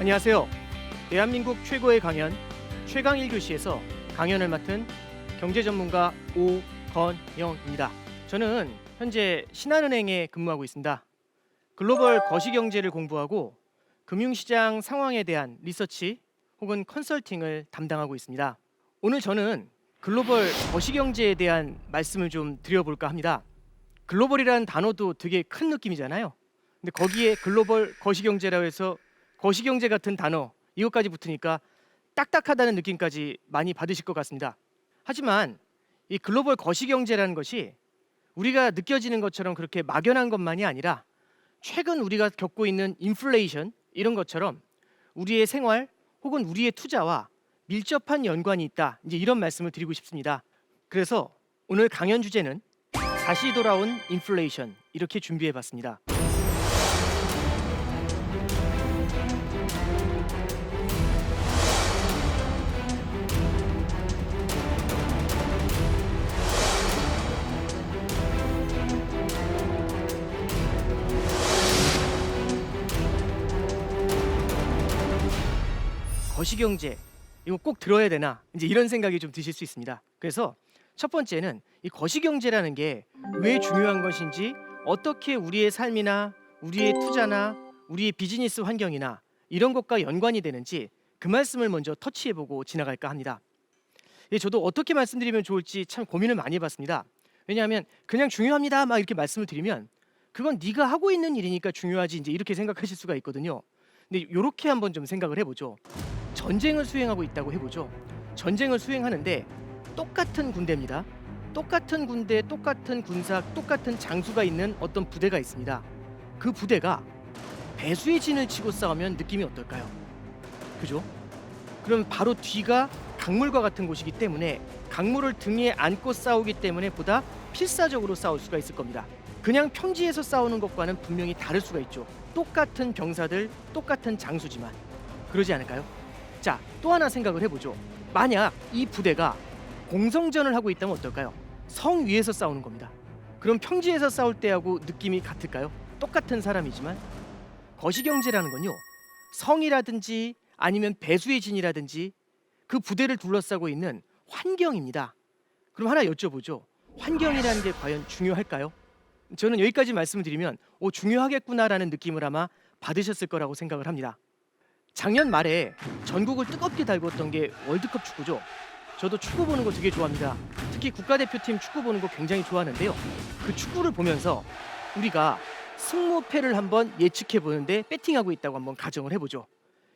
안녕하세요. 대한민국 최고의 강연 최강 1교시에서 강연을 맡은 경제 전문가 오건영입니다. 저는 현재 신한은행에 근무하고 있습니다. 글로벌 거시경제를 공부하고 금융시장 상황에 대한 리서치 혹은 컨설팅을 담당하고 있습니다. 오늘 저는 글로벌 거시경제에 대한 말씀을 좀 드려볼까 합니다. 글로벌이라는 단어도 되게 큰 느낌이잖아요. 근데 거기에 글로벌 거시경제라고 해서 거시경제 같은 단어 이것까지 붙으니까 딱딱하다는 느낌까지 많이 받으실 것 같습니다. 하지만 이 글로벌 거시경제라는 것이 우리가 느껴지는 것처럼 그렇게 막연한 것만이 아니라 최근 우리가 겪고 있는 인플레이션 이런 것처럼 우리의 생활 혹은 우리의 투자와 밀접한 연관이 있다. 이제 이런 말씀을 드리고 싶습니다. 그래서 오늘 강연 주제는 다시 돌아온 인플레이션 이렇게 준비해 봤습니다. 거시경제 이거 꼭 들어야 되나 이제 이런 생각이 좀 드실 수 있습니다. 그래서 첫 번째는 이 거시경제라는 게 왜 중요한 것인지, 어떻게 우리의 삶이나 우리의 투자나 우리의 비즈니스 환경이나 이런 것과 연관이 되는지 그 말씀을 먼저 터치해보고 지나갈까 합니다. 저도 어떻게 말씀드리면 좋을지 참 고민을 많이 해봤습니다. 왜냐하면 그냥 중요합니다 막 이렇게 말씀을 드리면 그건 네가 하고 있는 일이니까 중요하지 이제 이렇게 생각하실 수가 있거든요. 근데 이렇게 한번 좀 생각을 해보죠. 전쟁을 수행하고 있다고 해보죠. 전쟁을 수행하는데 똑같은 군대입니다. 똑같은 군대, 똑같은 군사, 똑같은 장수가 있는 어떤 부대가 있습니다. 그 부대가 배수의 진을 치고 싸우면 느낌이 어떨까요? 그죠? 그럼 바로 뒤가 강물과 같은 곳이기 때문에 강물을 등에 안고 싸우기 때문에 보다 필사적으로 싸울 수가 있을 겁니다. 그냥 평지에서 싸우는 것과는 분명히 다를 수가 있죠. 똑같은 병사들, 똑같은 장수지만. 그러지 않을까요? 자, 또 하나 생각을 해보죠. 만약 이 부대가 공성전을 하고 있다면 어떨까요? 성 위에서 싸우는 겁니다. 그럼 평지에서 싸울 때하고 느낌이 같을까요? 똑같은 사람이지만. 거시경제라는 건요, 성이라든지 아니면 배수의 진이라든지 그 부대를 둘러싸고 있는 환경입니다. 그럼 하나 여쭤보죠. 환경이라는 게 과연 중요할까요? 저는 여기까지 말씀을 드리면 중요하겠구나라는 느낌을 아마 받으셨을 거라고 생각을 합니다. 작년 말에 전국을 뜨겁게 달궜던 게 월드컵 축구죠. 저도 축구 보는 거 되게 좋아합니다. 특히 국가대표팀 축구 보는 거 굉장히 좋아하는데요. 그 축구를 보면서 우리가 승무패를 한번 예측해 보는데 배팅하고 있다고 한번 가정을 해보죠.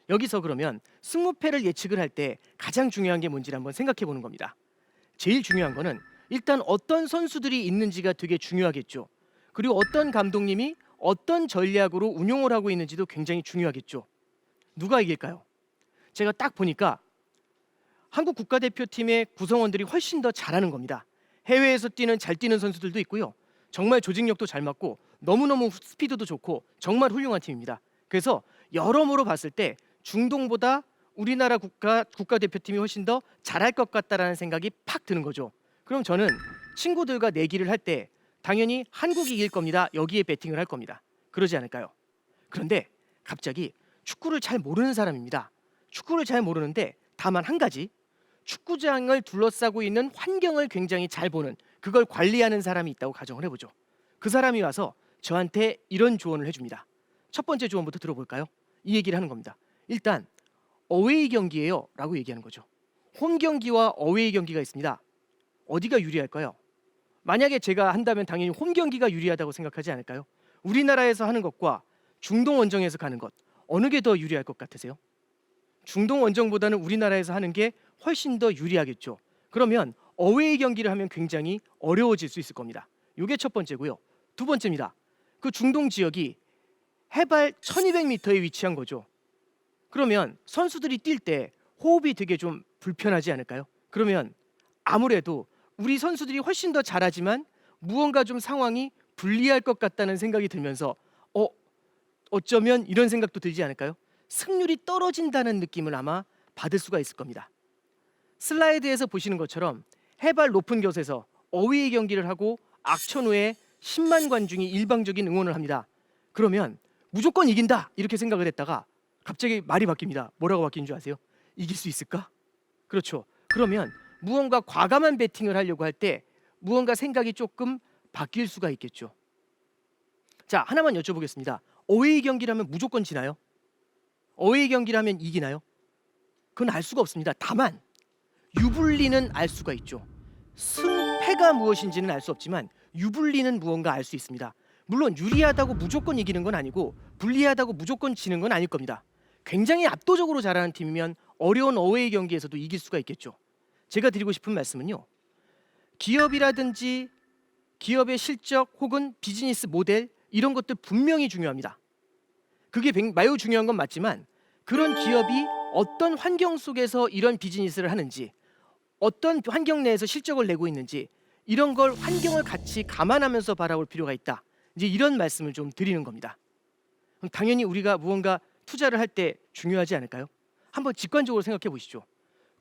여기서 그러면 승무패를 예측을 할 때 가장 중요한 게 뭔지를 한번 생각해 보는 겁니다. 제일 중요한 거는 일단 어떤 선수들이 있는지가 되게 중요하겠죠. 그리고 어떤 감독님이 어떤 전략으로 운용을 하고 있는지도 굉장히 중요하겠죠. 누가 이길까요? 제가 딱 보니까 한국 국가대표팀의 구성원들이 훨씬 더 잘하는 겁니다. 해외에서 잘 뛰는 선수들도 있고요. 정말 조직력도 잘 맞고 너무너무 스피드도 좋고 정말 훌륭한 팀입니다. 그래서 여러모로 봤을 때 중동보다 우리나라 국가대표팀이 훨씬 더 잘할 것 같다라는 생각이 팍 드는 거죠. 그럼 저는 친구들과 내기를 할 때 당연히 한국이 이길 겁니다. 여기에 배팅을 할 겁니다. 그러지 않을까요? 그런데 갑자기 축구를 잘 모르는 사람입니다. 축구를 잘 모르는데 다만 한 가지, 축구장을 둘러싸고 있는 환경을 굉장히 잘 보는, 그걸 관리하는 사람이 있다고 가정을 해보죠. 그 사람이 와서 저한테 이런 조언을 해줍니다. 첫 번째 조언부터 들어볼까요? 이 얘기를 하는 겁니다. 일단 어웨이 경기예요 라고 얘기하는 거죠. 홈 경기와 어웨이 경기가 있습니다. 어디가 유리할까요? 만약에 제가 한다면 당연히 홈 경기가 유리하다고 생각하지 않을까요? 우리나라에서 하는 것과 중동 원정에서 가는 것, 어느 게 더 유리할 것 같으세요? 중동 원정보다는 우리나라에서 하는 게 훨씬 더 유리하겠죠. 그러면 어웨이 경기를 하면 굉장히 어려워질 수 있을 겁니다. 이게 첫 번째고요. 두 번째입니다. 그 중동 지역이 해발 1200m에 위치한 거죠. 그러면 선수들이 뛸 때 호흡이 되게 좀 불편하지 않을까요? 그러면 아무래도 우리 선수들이 훨씬 더 잘하지만 무언가 좀 상황이 불리할 것 같다는 생각이 들면서 어쩌면 이런 생각도 들지 않을까요? 승률이 떨어진다는 느낌을 아마 받을 수가 있을 겁니다. 슬라이드에서 보시는 것처럼 해발 높은 곳에서 어웨이 경기를 하고 악천 후에 10만 관중이 일방적인 응원을 합니다. 그러면 무조건 이긴다 이렇게 생각을 했다가 갑자기 말이 바뀝니다. 뭐라고 바뀐 줄 아세요? 이길 수 있을까? 그렇죠. 그러면 무언가 과감한 베팅을 하려고 할 때 무언가 생각이 조금 바뀔 수가 있겠죠. 자, 하나만 여쭤보겠습니다. 어웨이 경기라면 무조건 지나요? 어웨이 경기라면 이기나요? 그건 알 수가 없습니다. 다만 유불리는 알 수가 있죠. 승패가 무엇인지는 알 수 없지만 유불리는 무언가 알 수 있습니다. 물론 유리하다고 무조건 이기는 건 아니고 불리하다고 무조건 지는 건 아닐 겁니다. 굉장히 압도적으로 잘하는 팀이면 어려운 어웨이 경기에서도 이길 수가 있겠죠. 제가 드리고 싶은 말씀은요. 기업이라든지 기업의 실적 혹은 비즈니스 모델 이런 것들 분명히 중요합니다. 그게 매우 중요한 건 맞지만 그런 기업이 어떤 환경 속에서 이런 비즈니스를 하는지 어떤 환경 내에서 실적을 내고 있는지 이런 걸 환경을 같이 감안하면서 바라볼 필요가 있다. 이제 이런 말씀을 좀 드리는 겁니다. 그럼 당연히 우리가 무언가 투자를 할 때 중요하지 않을까요? 한번 직관적으로 생각해 보시죠.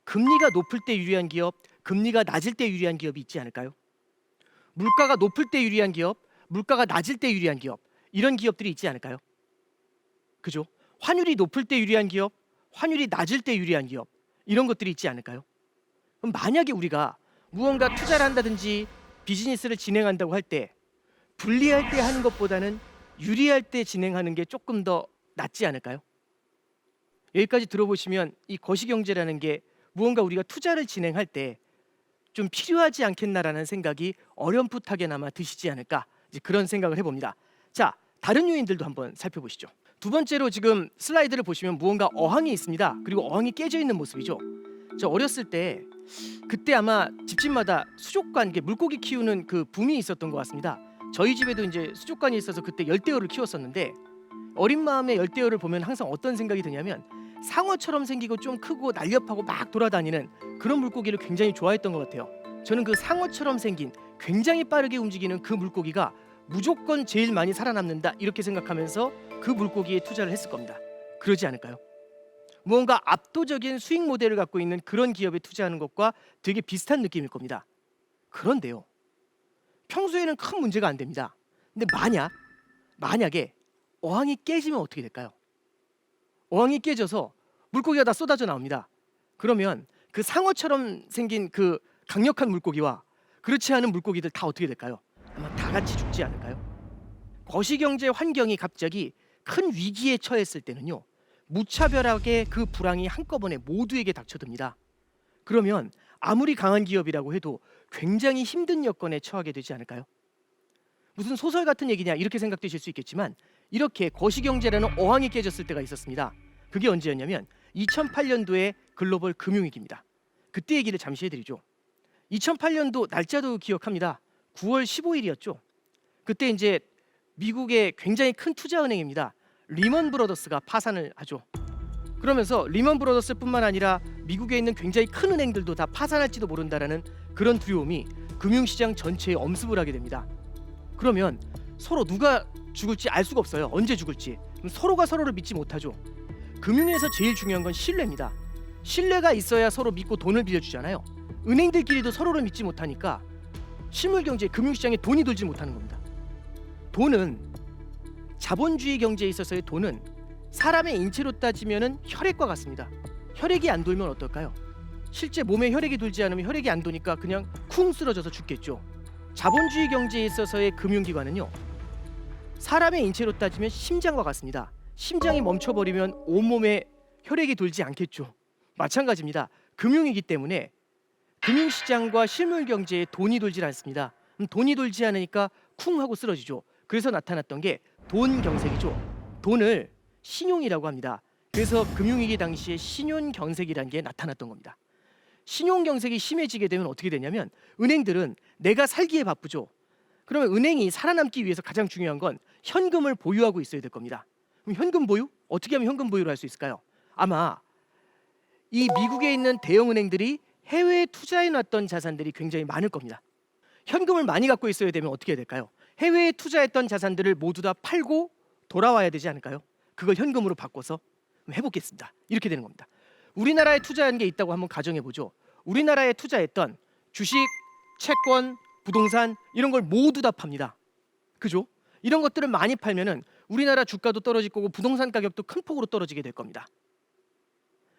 금리가 높을 때 유리한 기업, 금리가 낮을 때 유리한 기업이 있지 않을까요? 물가가 높을 때 유리한 기업, 물가가 낮을 때 유리한 기업 이런 기업들이 있지 않을까요? 그죠? 환율이 높을 때 유리한 기업, 환율이 낮을 때 유리한 기업 이런 것들이 있지 않을까요? 그럼 만약에 우리가 무언가 투자를 한다든지 비즈니스를 진행한다고 할 때 불리할 때 하는 것보다는 유리할 때 진행하는 게 조금 더 낫지 않을까요? 여기까지 들어보시면 이 거시경제라는 게 무언가 우리가 투자를 진행할 때 좀 필요하지 않겠나라는 생각이 어렴풋하게나마 드시지 않을까 이제 그런 생각을 해봅니다. 자, 다른 요인들도 한번 살펴보시죠. 두 번째로 지금 슬라이드를 보시면 무언가 어항이 있습니다. 그리고 어항이 깨져 있는 모습이죠. 저 어렸을 때 그때 아마 집집마다 수족관, 물고기 키우는 그 붐이 있었던 것 같습니다. 저희 집에도 이제 수족관이 있어서 그때 열대어를 키웠었는데 어린 마음에 열대어를 보면 항상 어떤 생각이 드냐면 상어처럼 생기고 좀 크고 날렵하고 막 돌아다니는 그런 물고기를 굉장히 좋아했던 것 같아요. 저는 그 상어처럼 생긴 굉장히 빠르게 움직이는 그 물고기가 무조건 제일 많이 살아남는다 이렇게 생각하면서 그 물고기에 투자를 했을 겁니다. 그러지 않을까요? 무언가 압도적인 수익 모델을 갖고 있는 그런 기업에 투자하는 것과 되게 비슷한 느낌일 겁니다. 그런데요, 평소에는 큰 문제가 안 됩니다. 근데 만약에 어항이 깨지면 어떻게 될까요? 어항이 깨져서 물고기가 다 쏟아져 나옵니다. 그러면 그 상어처럼 생긴 그 강력한 물고기와 그렇지 않은 물고기들 다 어떻게 될까요? 아마 다 같이 죽지 않을까요? 거시경제 환경이 갑자기 큰 위기에 처했을 때는요, 무차별하게 그 불황이 한꺼번에 모두에게 닥쳐듭니다. 그러면 아무리 강한 기업이라고 해도 굉장히 힘든 여건에 처하게 되지 않을까요? 무슨 소설 같은 얘기냐 이렇게 생각되실 수 있겠지만 이렇게 거시경제라는 어항이 깨졌을 때가 있었습니다. 그게 언제였냐면 2008년도에 글로벌 금융위기입니다. 그때 얘기를 잠시 해드리죠. 2008년도 날짜도 기억합니다. 9월 15일이었죠. 그때 이제 미국의 굉장히 큰 투자은행입니다. 리먼 브러더스가 파산을 하죠. 그러면서 리먼 브러더스뿐만 아니라 미국에 있는 굉장히 큰 은행들도 다 파산할지도 모른다라는 그런 두려움이 금융시장 전체에 엄습을 하게 됩니다. 그러면 서로 누가 죽을지 알 수가 없어요. 언제 죽을지. 그럼 서로가 서로를 믿지 못하죠. 금융에서 제일 중요한 건 신뢰입니다. 신뢰가 있어야 서로 믿고 돈을 빌려주잖아요. 은행들끼리도 서로를 믿지 못하니까 실물경제, 금융시장에 돈이 돌지 못하는 겁니다. 돈은 자본주의 경제에 있어서의 돈은 사람의 인체로 따지면은 혈액과 같습니다. 혈액이 안 돌면 어떨까요? 실제 몸에 혈액이 돌지 않으면 혈액이 안 도니까 그냥 쿵 쓰러져서 죽겠죠. 자본주의 경제에 있어서의 금융기관은요, 사람의 인체로 따지면 심장과 같습니다. 심장이 멈춰버리면 온몸에 혈액이 돌지 않겠죠. 마찬가지입니다. 금융이기 때문에 금융시장과 실물경제에 돈이 돌질 않습니다. 돈이 돌지 않으니까 쿵 하고 쓰러지죠. 그래서 나타났던 게 돈경색이죠. 돈을 신용이라고 합니다. 그래서 금융위기 당시에 신용경색이라는 게 나타났던 겁니다. 신용경색이 심해지게 되면 어떻게 되냐면 은행들은 내가 살기에 바쁘죠. 그러면 은행이 살아남기 위해서 가장 중요한 건 현금을 보유하고 있어야 될 겁니다. 그럼 현금 보유? 어떻게 하면 현금 보유를 할 수 있을까요? 아마 이 미국에 있는 대형 은행들이 해외에 투자해 놨던 자산들이 굉장히 많을 겁니다. 현금을 많이 갖고 있어야 되면 어떻게 해야 될까요? 해외에 투자했던 자산들을 모두 다 팔고 돌아와야 되지 않을까요? 그걸 현금으로 바꿔서 해보겠습니다. 이렇게 되는 겁니다. 우리나라에 투자한 게 있다고 한번 가정해 보죠. 우리나라에 투자했던 주식, 채권, 부동산 이런 걸 모두 다 팝니다. 그죠? 이런 것들을 많이 팔면은 우리나라 주가도 떨어질 거고 부동산 가격도 큰 폭으로 떨어지게 될 겁니다.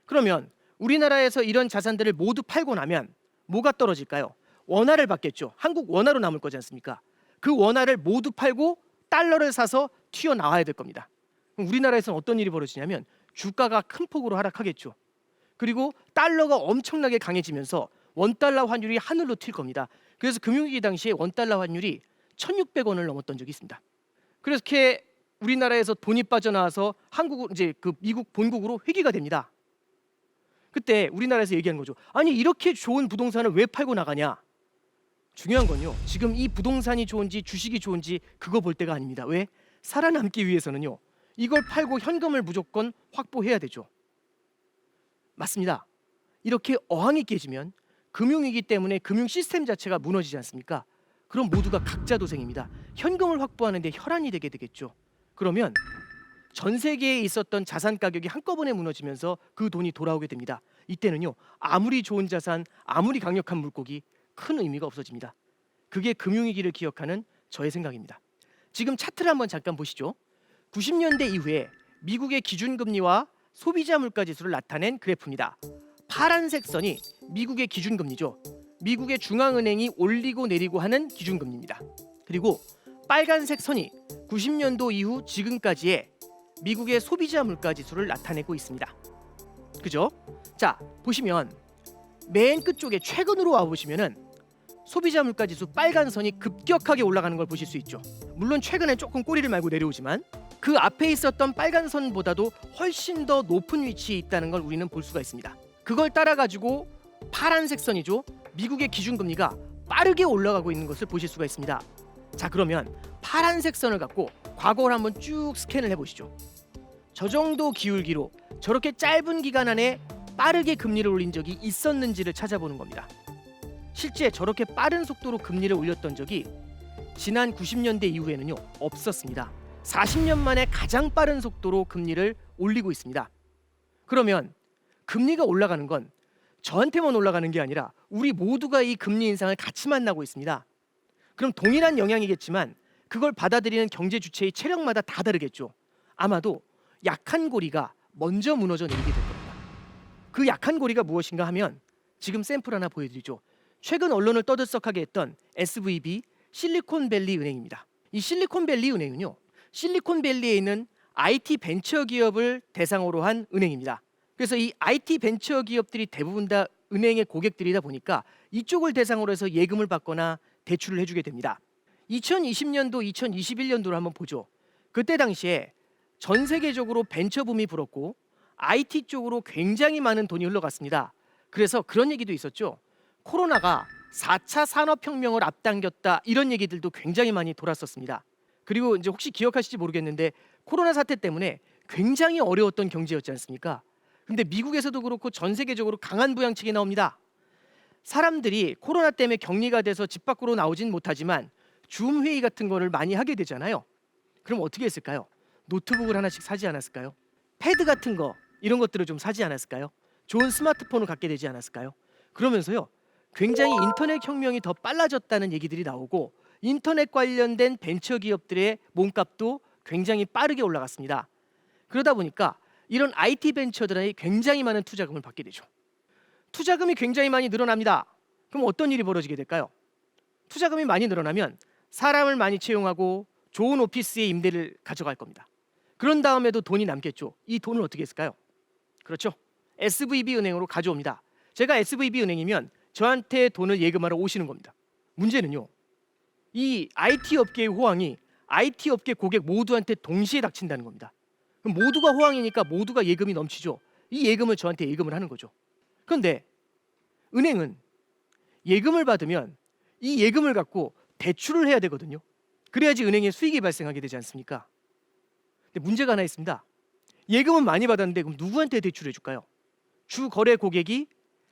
그러면 우리나라에서 이런 자산들을 모두 팔고 나면 뭐가 떨어질까요? 원화를 받겠죠. 한국 원화로 남을 거지 않습니까? 그 원화를 모두 팔고 달러를 사서 튀어나와야 될 겁니다. 그럼 우리나라에서는 어떤 일이 벌어지냐면 주가가 큰 폭으로 하락하겠죠. 그리고 달러가 엄청나게 강해지면서 원달러 환율이 하늘로 튈 겁니다. 그래서 금융위기 당시에 원달러 환율이 1,600원을 넘었던 적이 있습니다. 그래서 이렇게 우리나라에서 돈이 빠져나와서 한국 이제 그 미국 본국으로 회귀가 됩니다. 그때 우리나라에서 얘기한 거죠. 아니 이렇게 좋은 부동산을 왜 팔고 나가냐? 중요한 건요. 지금 이 부동산이 좋은지 주식이 좋은지 그거 볼 때가 아닙니다. 왜? 살아남기 위해서는요. 이걸 팔고 현금을 무조건 확보해야 되죠. 맞습니다. 이렇게 어항이 깨지면 금융위기 때문에 금융 시스템 자체가 무너지지 않습니까? 그럼 모두가 각자도생입니다. 현금을 확보하는 데 혈안이 되게 되겠죠. 그러면 전 세계에 있었던 자산 가격이 한꺼번에 무너지면서 그 돈이 돌아오게 됩니다. 이때는요. 아무리 좋은 자산, 아무리 강력한 물고기 큰 의미가 없어집니다. 그게 금융위기를 기억하는 저의 생각입니다. 지금 차트를 한번 잠깐 보시죠. 90년대 이후에 미국의 기준금리와 소비자 물가지수를 나타낸 그래프입니다. 파란색 선이 미국의 기준금리죠. 미국의 중앙은행이 올리고 내리고 하는 기준금리입니다. 그리고 빨간색 선이 90년도 이후 지금까지의 미국의 소비자 물가지수를 나타내고 있습니다. 그죠? 자, 보시면 맨 끝쪽에 최근으로 와보시면은 소비자 물가지수 빨간 선이 급격하게 올라가는 걸 보실 수 있죠. 물론 최근에 조금 꼬리를 말고 내려오지만 그 앞에 있었던 빨간 선보다도 훨씬 더 높은 위치에 있다는 걸 우리는 볼 수가 있습니다. 그걸 따라가지고 파란색 선이죠. 미국의 기준금리가 빠르게 올라가고 있는 것을 보실 수가 있습니다. 자, 그러면 파란색 선을 갖고 과거를 한번 쭉 스캔을 해보시죠. 저 정도 기울기로 저렇게 짧은 기간 안에 빠르게 금리를 올린 적이 있었는지를 찾아보는 겁니다. 실제 저렇게 빠른 속도로 금리를 올렸던 적이 지난 90년대 이후에는요 없었습니다. 40년 만에 가장 빠른 속도로 금리를 올리고 있습니다. 그러면 금리가 올라가는 건 저한테만 올라가는 게 아니라 우리 모두가 이 금리 인상을 같이 만나고 있습니다. 그럼 동일한 영향이겠지만 그걸 받아들이는 경제 주체의 체력마다 다 다르겠죠. 아마도 약한 고리가 먼저 무너져 내리게 될 겁니다. 그 약한 고리가 무엇인가 하면 지금 샘플 하나 보여드리죠. 최근 언론을 떠들썩하게 했던 SVB 실리콘밸리 은행입니다. 이 실리콘밸리 은행은요. 실리콘밸리에 있는 IT 벤처 기업을 대상으로 한 은행입니다. 그래서 이 IT 벤처 기업들이 대부분 다 은행의 고객들이다 보니까 이쪽을 대상으로 해서 예금을 받거나 대출을 해주게 됩니다. 2020년도, 2021년도를 한번 보죠. 그때 당시에 전 세계적으로 벤처 붐이 불었고 IT 쪽으로 굉장히 많은 돈이 흘러갔습니다. 그래서 그런 얘기도 있었죠. 코로나가 4차 산업혁명을 앞당겼다 이런 얘기들도 굉장히 많이 돌았었습니다. 그리고 이제 혹시 기억하실지 모르겠는데 코로나 사태 때문에 굉장히 어려웠던 경제였지 않습니까? 근데 미국에서도 그렇고 전 세계적으로 강한 부양책이 나옵니다. 사람들이 코로나 때문에 격리가 돼서 집 밖으로 나오진 못하지만 줌 회의 같은 거를 많이 하게 되잖아요. 그럼 어떻게 했을까요? 노트북을 하나씩 사지 않았을까요? 패드 같은 거 이런 것들을 좀 사지 않았을까요? 좋은 스마트폰을 갖게 되지 않았을까요? 그러면서요. 굉장히 인터넷 혁명이 더 빨라졌다는 얘기들이 나오고 인터넷 관련된 벤처 기업들의 몸값도 굉장히 빠르게 올라갔습니다. 그러다 보니까 이런 IT 벤처들이 굉장히 많은 투자금을 받게 되죠. 투자금이 굉장히 많이 늘어납니다. 그럼 어떤 일이 벌어지게 될까요? 투자금이 많이 늘어나면 사람을 많이 채용하고 좋은 오피스의 임대를 가져갈 겁니다. 그런 다음에도 돈이 남겠죠. 이 돈을 어떻게 했을까요? 그렇죠. SVB 은행으로 가져옵니다. 제가 SVB 은행이면 저한테 돈을 예금하러 오시는 겁니다. 문제는요. 이 IT 업계의 호황이 IT 업계 고객 모두한테 동시에 닥친다는 겁니다. 그럼 모두가 호황이니까 모두가 예금이 넘치죠. 이 예금을 저한테 예금을 하는 거죠. 그런데 은행은 예금을 받으면 이 예금을 갖고 대출을 해야 되거든요. 그래야지 은행에 수익이 발생하게 되지 않습니까? 근데 문제가 하나 있습니다. 예금은 많이 받았는데 그럼 누구한테 대출해 줄까요? 주 거래 고객이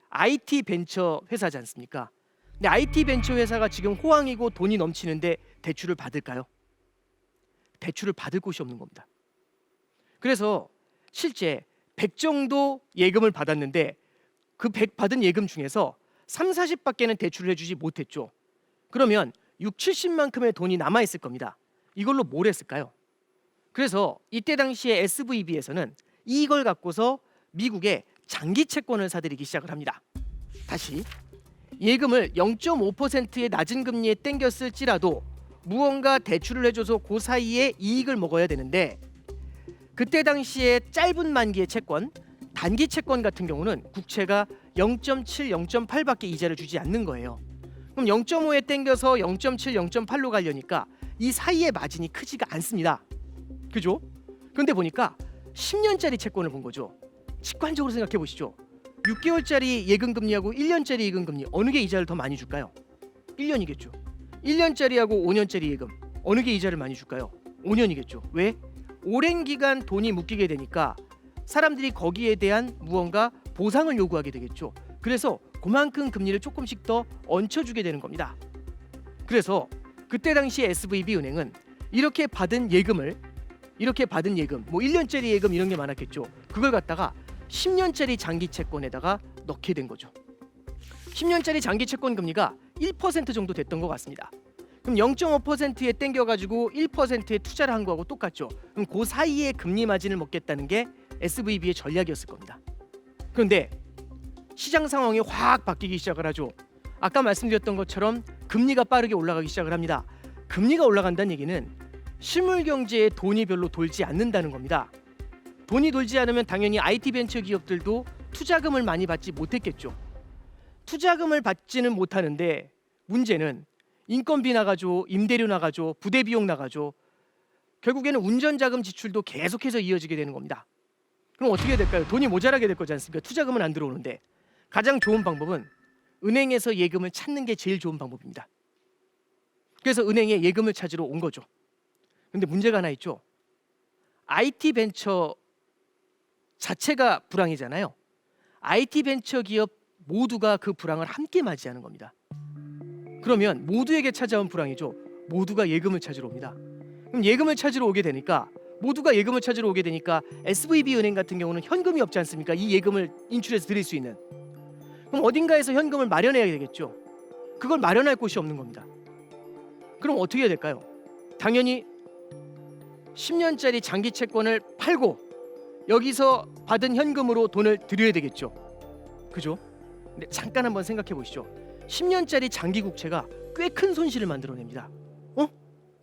IT 벤처 회사지 않습니까? 근데 IT 벤처 회사가 지금 호황이고 돈이 넘치는데 대출을 받을까요? 대출을 받을 곳이 없는 겁니다. 그래서 실제 100 정도 예금을 받았는데 그 100 받은 예금 중에서 3, 40밖에는 대출을 해주지 못했죠. 그러면 6, 70만큼의 돈이 남아있을 겁니다. 이걸로 뭘 했을까요? 그래서 이때 당시에 SVB에서는 이걸 갖고서 미국에 장기 채권을 사들이기 시작을 합니다. 다시 예금을 0.5%의 낮은 금리에 땡겼을지라도 무언가 대출을 해줘서 그 사이에 이익을 먹어야 되는데, 그때 당시에 짧은 만기의 채권, 단기 채권 같은 경우는 국채가 0.7, 0.8밖에 이자를 주지 않는 거예요. 그럼 0.5에 땡겨서 0.7, 0.8로 가려니까 이 사이의 마진이 크지가 않습니다. 그죠? 그런데 보니까 10년짜리 채권을 본 거죠. 직관적으로 생각해 보시죠. 6개월짜리 예금금리하고 1년짜리 예금금리 어느 게 이자를 더 많이 줄까요? 1년이겠죠. 1년짜리하고 5년짜리 예금 어느 게 이자를 많이 줄까요? 5년이겠죠. 왜? 오랜 기간 돈이 묶이게 되니까 사람들이 거기에 대한 무언가 보상을 요구하게 되겠죠. 그래서 그만큼 금리를 조금씩 더 얹혀주게 되는 겁니다. 그래서 그때 당시 SVB 은행은 이렇게 받은 예금, 뭐 1년짜리 예금 이런 게 많았겠죠. 그걸 갖다가 10년짜리 장기 채권에다가 넣게 된 거죠. 10년짜리 장기 채권 금리가 1% 정도 됐던 것 같습니다. 그럼 0.5%에 땡겨가지고 1%에 투자를 한 거하고 똑같죠. 그럼 그 사이에 금리 마진을 먹겠다는 게 SVB의 전략이었을 겁니다. 그런데 시장 상황이 확 바뀌기 시작을 하죠. 아까 말씀드렸던 것처럼 금리가 빠르게 올라가기 시작을 합니다. 금리가 올라간다는 얘기는 실물 경제에 돈이 별로 돌지 않는다는 겁니다. 돈이 돌지 않으면 당연히 IT 벤처 기업들도 투자금을 많이 받지 못했겠죠. 투자금을 받지는 못하는데 문제는 인건비 나가죠, 임대료 나가죠, 부대 비용 나가죠. 결국에는 운전자금 지출도 계속해서 이어지게 되는 겁니다. 그럼 어떻게 될까요? 돈이 모자라게 될 거지 않습니까? 투자금은 안 들어오는데. 가장 좋은 방법은 은행에서 예금을 찾는 게 제일 좋은 방법입니다. 그래서 은행에 예금을 찾으러 온 거죠. 근데 문제가 하나 있죠. IT 벤처 자체가 불황이잖아요. IT 벤처 기업 모두가 그 불황을 함께 맞이하는 겁니다. 그러면 모두에게 찾아온 불황이죠. 모두가 예금을 찾으러 옵니다. 그럼 예금을 찾으러 오게 되니까, 모두가 예금을 찾으러 오게 되니까 SVB 은행 같은 경우는 현금이 없지 않습니까? 이 예금을 인출해서 드릴 수 있는. 그럼 어딘가에서 현금을 마련해야 되겠죠. 그걸 마련할 곳이 없는 겁니다. 그럼 어떻게 해야 될까요? 당연히 10년짜리 장기 채권을 팔고 여기서 받은 현금으로 돈을 드려야 되겠죠. 그죠? 근데 잠깐 한번 생각해 보시죠. 10년짜리 장기 국채가 꽤 큰 손실을 만들어냅니다.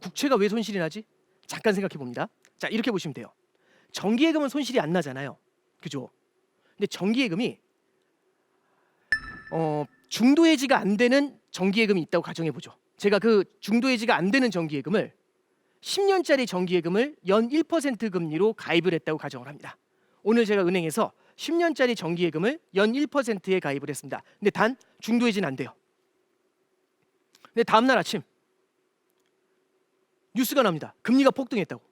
국채가 왜 손실이 나지? 잠깐 생각해 봅니다. 자, 이렇게 보시면 돼요. 정기예금은 손실이 안 나잖아요. 그죠? 근데 정기예금이 중도 해지가 안 되는 정기예금이 있다고 가정해 보죠. 제가 그 중도 해지가 안 되는 정기예금을 10년짜리 정기예금을 연 1% 금리로 가입을 했다고 가정을 합니다. 오늘 제가 은행에서 10년짜리 정기예금을 연 1%에 가입을 했습니다. 근데 단 중도 해지는 안 돼요. 근데 다음날 아침 뉴스가 납니다. 금리가 폭등했다고.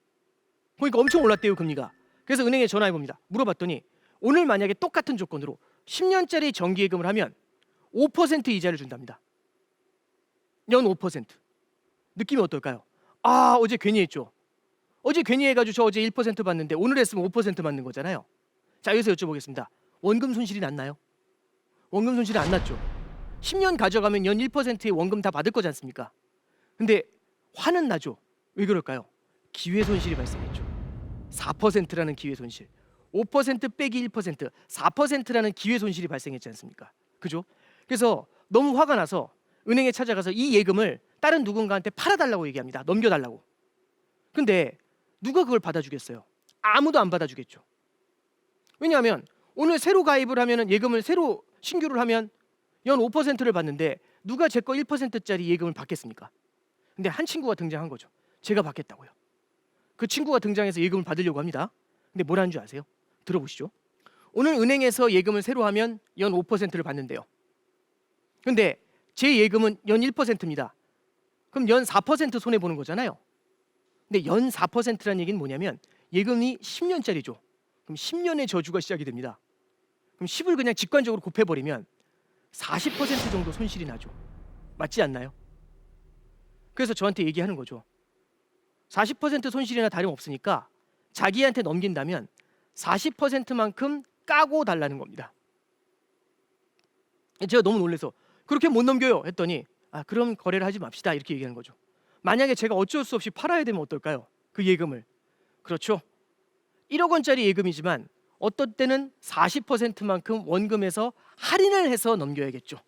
보니까 엄청 올랐대요, 금리가. 그래서 은행에 전화해 봅니다. 물어봤더니 오늘 만약에 똑같은 조건으로 10년짜리 정기예금을 하면 5% 이자를 준답니다. 연 5%. 느낌이 어떨까요? 아, 어제 괜히 했죠. 어제 괜히 해가지고 저 어제 1% 받는데 오늘 했으면 5% 받는 거잖아요. 자, 여기서 여쭤보겠습니다. 원금 손실이 났나요? 원금 손실이 안 났죠. 10년 가져가면 연 1%의 원금 다 받을 거지 않습니까? 근데 화는 나죠. 왜 그럴까요? 기회 손실이 발생했죠. 4%라는 기회 손실. 5% 빼기 1%, 4%라는 기회 손실이 발생했지 않습니까? 그죠? 그래서 너무 화가 나서 은행에 찾아가서 이 예금을 다른 누군가한테 팔아달라고 얘기합니다. 넘겨달라고. 근데 누가 그걸 받아주겠어요? 아무도 안 받아주겠죠. 왜냐하면 오늘 새로 가입을 하면 예금을 새로 신규를 하면 연 5%를 받는데 누가 제 거 1%짜리 예금을 받겠습니까? 근데 한 친구가 등장한 거죠. 제가 받겠다고요. 그 친구가 등장해서 예금을 받으려고 합니다. 근데 뭘 하는 줄 아세요? 들어보시죠. 오늘 은행에서 예금을 새로 하면 연 5%를 받는데요. 근데 제 예금은 연 1%입니다. 그럼 연 4% 손해 보는 거잖아요. 근데 연 4%라는 얘기는 뭐냐면 예금이 10년짜리죠. 그럼 10년의 저주가 시작이 됩니다. 그럼 10을 그냥 직관적으로 곱해버리면 40% 정도 손실이 나죠. 맞지 않나요? 그래서 저한테 얘기하는 거죠. 40% 손실이나 다름없으니까 자기한테 넘긴다면 40%만큼 까고 달라는 겁니다. 제가 너무 놀라서 그렇게 못 넘겨요 했더니 그럼 거래를 하지 맙시다 이렇게 얘기하는 거죠. 만약에 제가 어쩔 수 없이 팔아야 되면 어떨까요? 그 예금을. 그렇죠. 1억 원짜리 예금이지만 어떤 때는 40%만큼 원금에서 할인을 해서 넘겨야겠죠.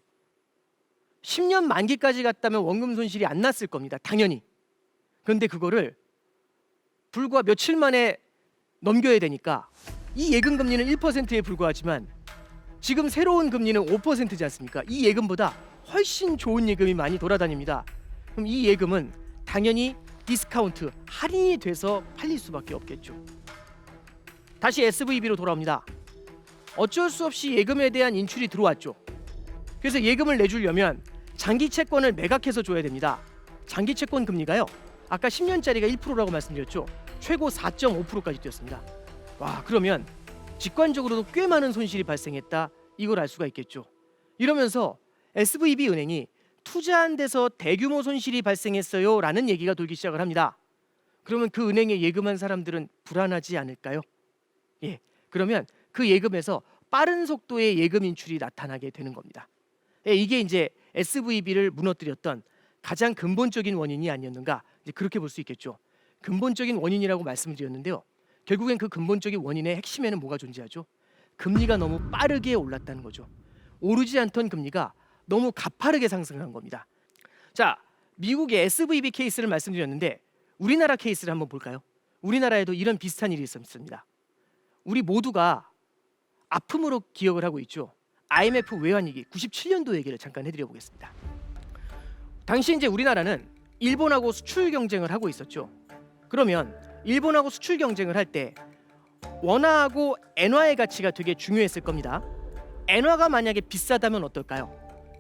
10년 만기까지 갔다면 원금 손실이 안 났을 겁니다. 당연히. 그런데 그거를 불과 며칠 만에 넘겨야 되니까 이 예금 금리는 1%에 불과하지만 지금 새로운 금리는 5%지 않습니까? 이 예금보다 훨씬 좋은 예금이 많이 돌아다닙니다. 그럼 이 예금은 당연히 디스카운트, 할인이 돼서 팔릴 수밖에 없겠죠. 다시 SVB로 돌아옵니다. 어쩔 수 없이 예금에 대한 인출이 들어왔죠. 그래서 예금을 내주려면 장기 채권을 매각해서 줘야 됩니다. 장기 채권 금리가요, 아까 10년짜리가 1%라고 말씀드렸죠. 최고 4.5%까지 뛰었습니다. 와, 그러면 직관적으로도 꽤 많은 손실이 발생했다, 이걸 알 수가 있겠죠. 이러면서 SVB 은행이 투자한 데서 대규모 손실이 발생했어요 라는 얘기가 돌기 시작을 합니다. 그러면 그 은행에 예금한 사람들은 불안하지 않을까요? 예, 그러면 그 예금에서 빠른 속도의 예금 인출이 나타나게 되는 겁니다. 예, 이게 이제 SVB를 무너뜨렸던 가장 근본적인 원인이 아니었는가, 이제 그렇게 볼 수 있겠죠. 근본적인 원인이라고 말씀을 드렸는데요. 결국엔 그 근본적인 원인의 핵심에는 뭐가 존재하죠? 금리가 너무 빠르게 올랐다는 거죠. 오르지 않던 금리가 너무 가파르게 상승한 겁니다. 자, 미국의 SVB 케이스를 말씀드렸는데 우리나라 케이스를 한번 볼까요? 우리나라에도 이런 비슷한 일이 있었습니다. 우리 모두가 아픔으로 기억을 하고 있죠. IMF 외환위기 97년도 얘기를 잠깐 해드려 보겠습니다. 당시 이제 우리나라는 일본하고 수출 경쟁을 하고 있었죠. 그러면 일본하고 수출 경쟁을 할 때 원화하고 엔화의 가치가 되게 중요했을 겁니다. 엔화가 만약에 비싸다면 어떨까요?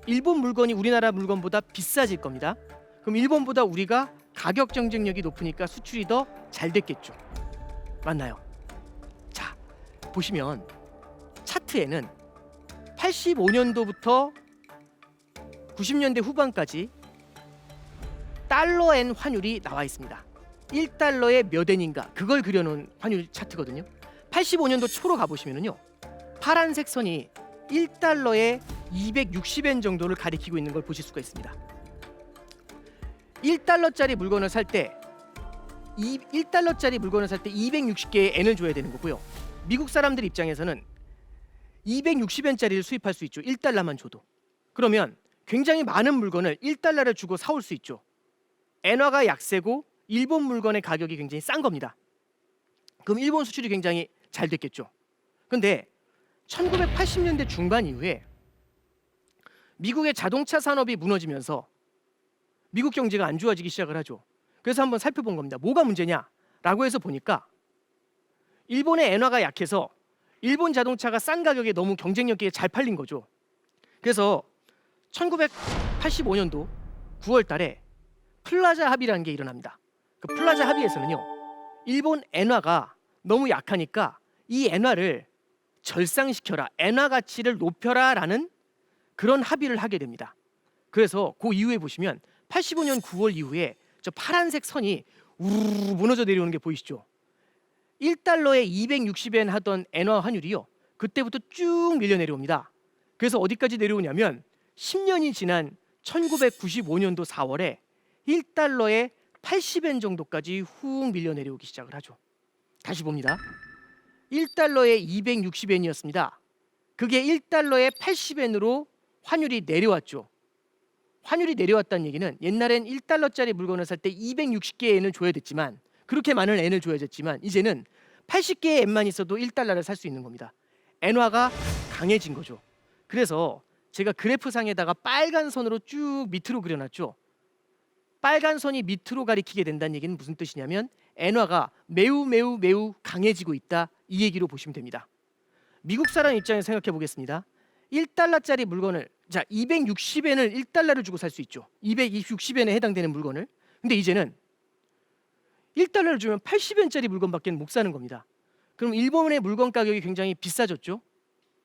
일본 물건이 우리나라 물건보다 비싸질 겁니다. 그럼 일본보다 우리가 가격 경쟁력이 높으니까 수출이 더 잘 됐겠죠. 맞나요? 자, 보시면 차트에는 85년도부터 90년대 후반까지 달러엔 환율이 나와 있습니다. 1달러에 몇 엔인가, 그걸 그려놓은 환율 차트거든요. 85년도 초로 가보시면요, 파란색 선이 1달러에 260엔 정도를 가리키고 있는 걸 보실 수가 있습니다. 1달러짜리 물건을 살 때 1달러짜리 물건을 살 때 260개의 엔을 줘야 되는 거고요. 미국 사람들 입장에서는 260엔짜리를 수입할 수 있죠. 1달러만 줘도. 그러면 굉장히 많은 물건을 1달러를 주고 사올 수 있죠. 엔화가 약세고 일본 물건의 가격이 굉장히 싼 겁니다. 그럼 일본 수출이 굉장히 잘 됐겠죠. 근데 1980년대 중반 이후에 미국의 자동차 산업이 무너지면서 미국 경제가 안 좋아지기 시작을 하죠. 그래서 한번 살펴본 겁니다. 뭐가 문제냐라고 해서 보니까 일본의 엔화가 약해서 일본 자동차가 싼 가격에 너무 경쟁력 있게 잘 팔린 거죠. 그래서 1985년도 9월 달에 플라자 합의라는 게 일어납니다. 그 플라자 합의에서는요, 일본 엔화가 너무 약하니까 이 엔화를 절상시켜라, 엔화 가치를 높여라라는 그런 합의를 하게 됩니다. 그래서 그 이후에 보시면 85년 9월 이후에 저 파란색 선이 우르르 무너져 내려오는 게 보이시죠? 1달러에 260엔 하던 엔화 환율이요, 그때부터 쭉 밀려 내려옵니다. 그래서 어디까지 내려오냐면 10년이 지난 1995년도 4월에 1달러에 80엔 정도까지 훅 밀려 내려오기 시작을 하죠. 다시 봅니다. 1달러에 260엔이었습니다. 그게 1달러에 80엔으로 환율이 내려왔죠. 환율이 내려왔다는 얘기는 옛날엔 1달러짜리 물건을 살 때 260개의 엔을 줘야 됐지만, 그렇게 많은 엔을 줘야 됐지만 이제는 80개의 엔만 있어도 1달러를 살 수 있는 겁니다. 엔화가 강해진 거죠. 그래서 제가 그래프상에다가 빨간 선으로 쭉 밑으로 그려놨죠. 빨간 선이 밑으로 가리키게 된다는 얘기는 무슨 뜻이냐면 엔화가 매우 강해지고 있다, 이 얘기로 보시면 됩니다. 미국 사람 입장에서 생각해 보겠습니다. 1달러짜리 물건을, 자, 260엔을 1달러를 주고 살 수 있죠. 260엔에 해당되는 물건을. 근데 이제는 1달러를 주면 80엔짜리 물건밖에 못 사는 겁니다. 그럼 일본의 물건 가격이 굉장히 비싸졌죠.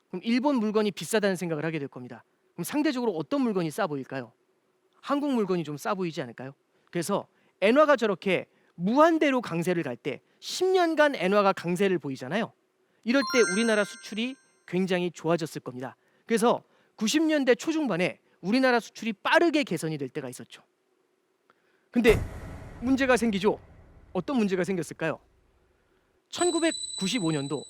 그럼 일본 물건이 비싸다는 생각을 하게 될 겁니다. 그럼 상대적으로 어떤 물건이 싸 보일까요? 한국 물건이 좀 싸 보이지 않을까요? 그래서 엔화가 저렇게 무한대로 강세를 갈 때 10년간 엔화가 강세를 보이잖아요. 이럴 때 우리나라 수출이 굉장히 좋아졌을 겁니다. 그래서 90년대 초중반에 우리나라 수출이 빠르게 개선이 될 때가 있었죠. 근데 문제가 생기죠. 어떤 문제가 생겼을까요? 1995년도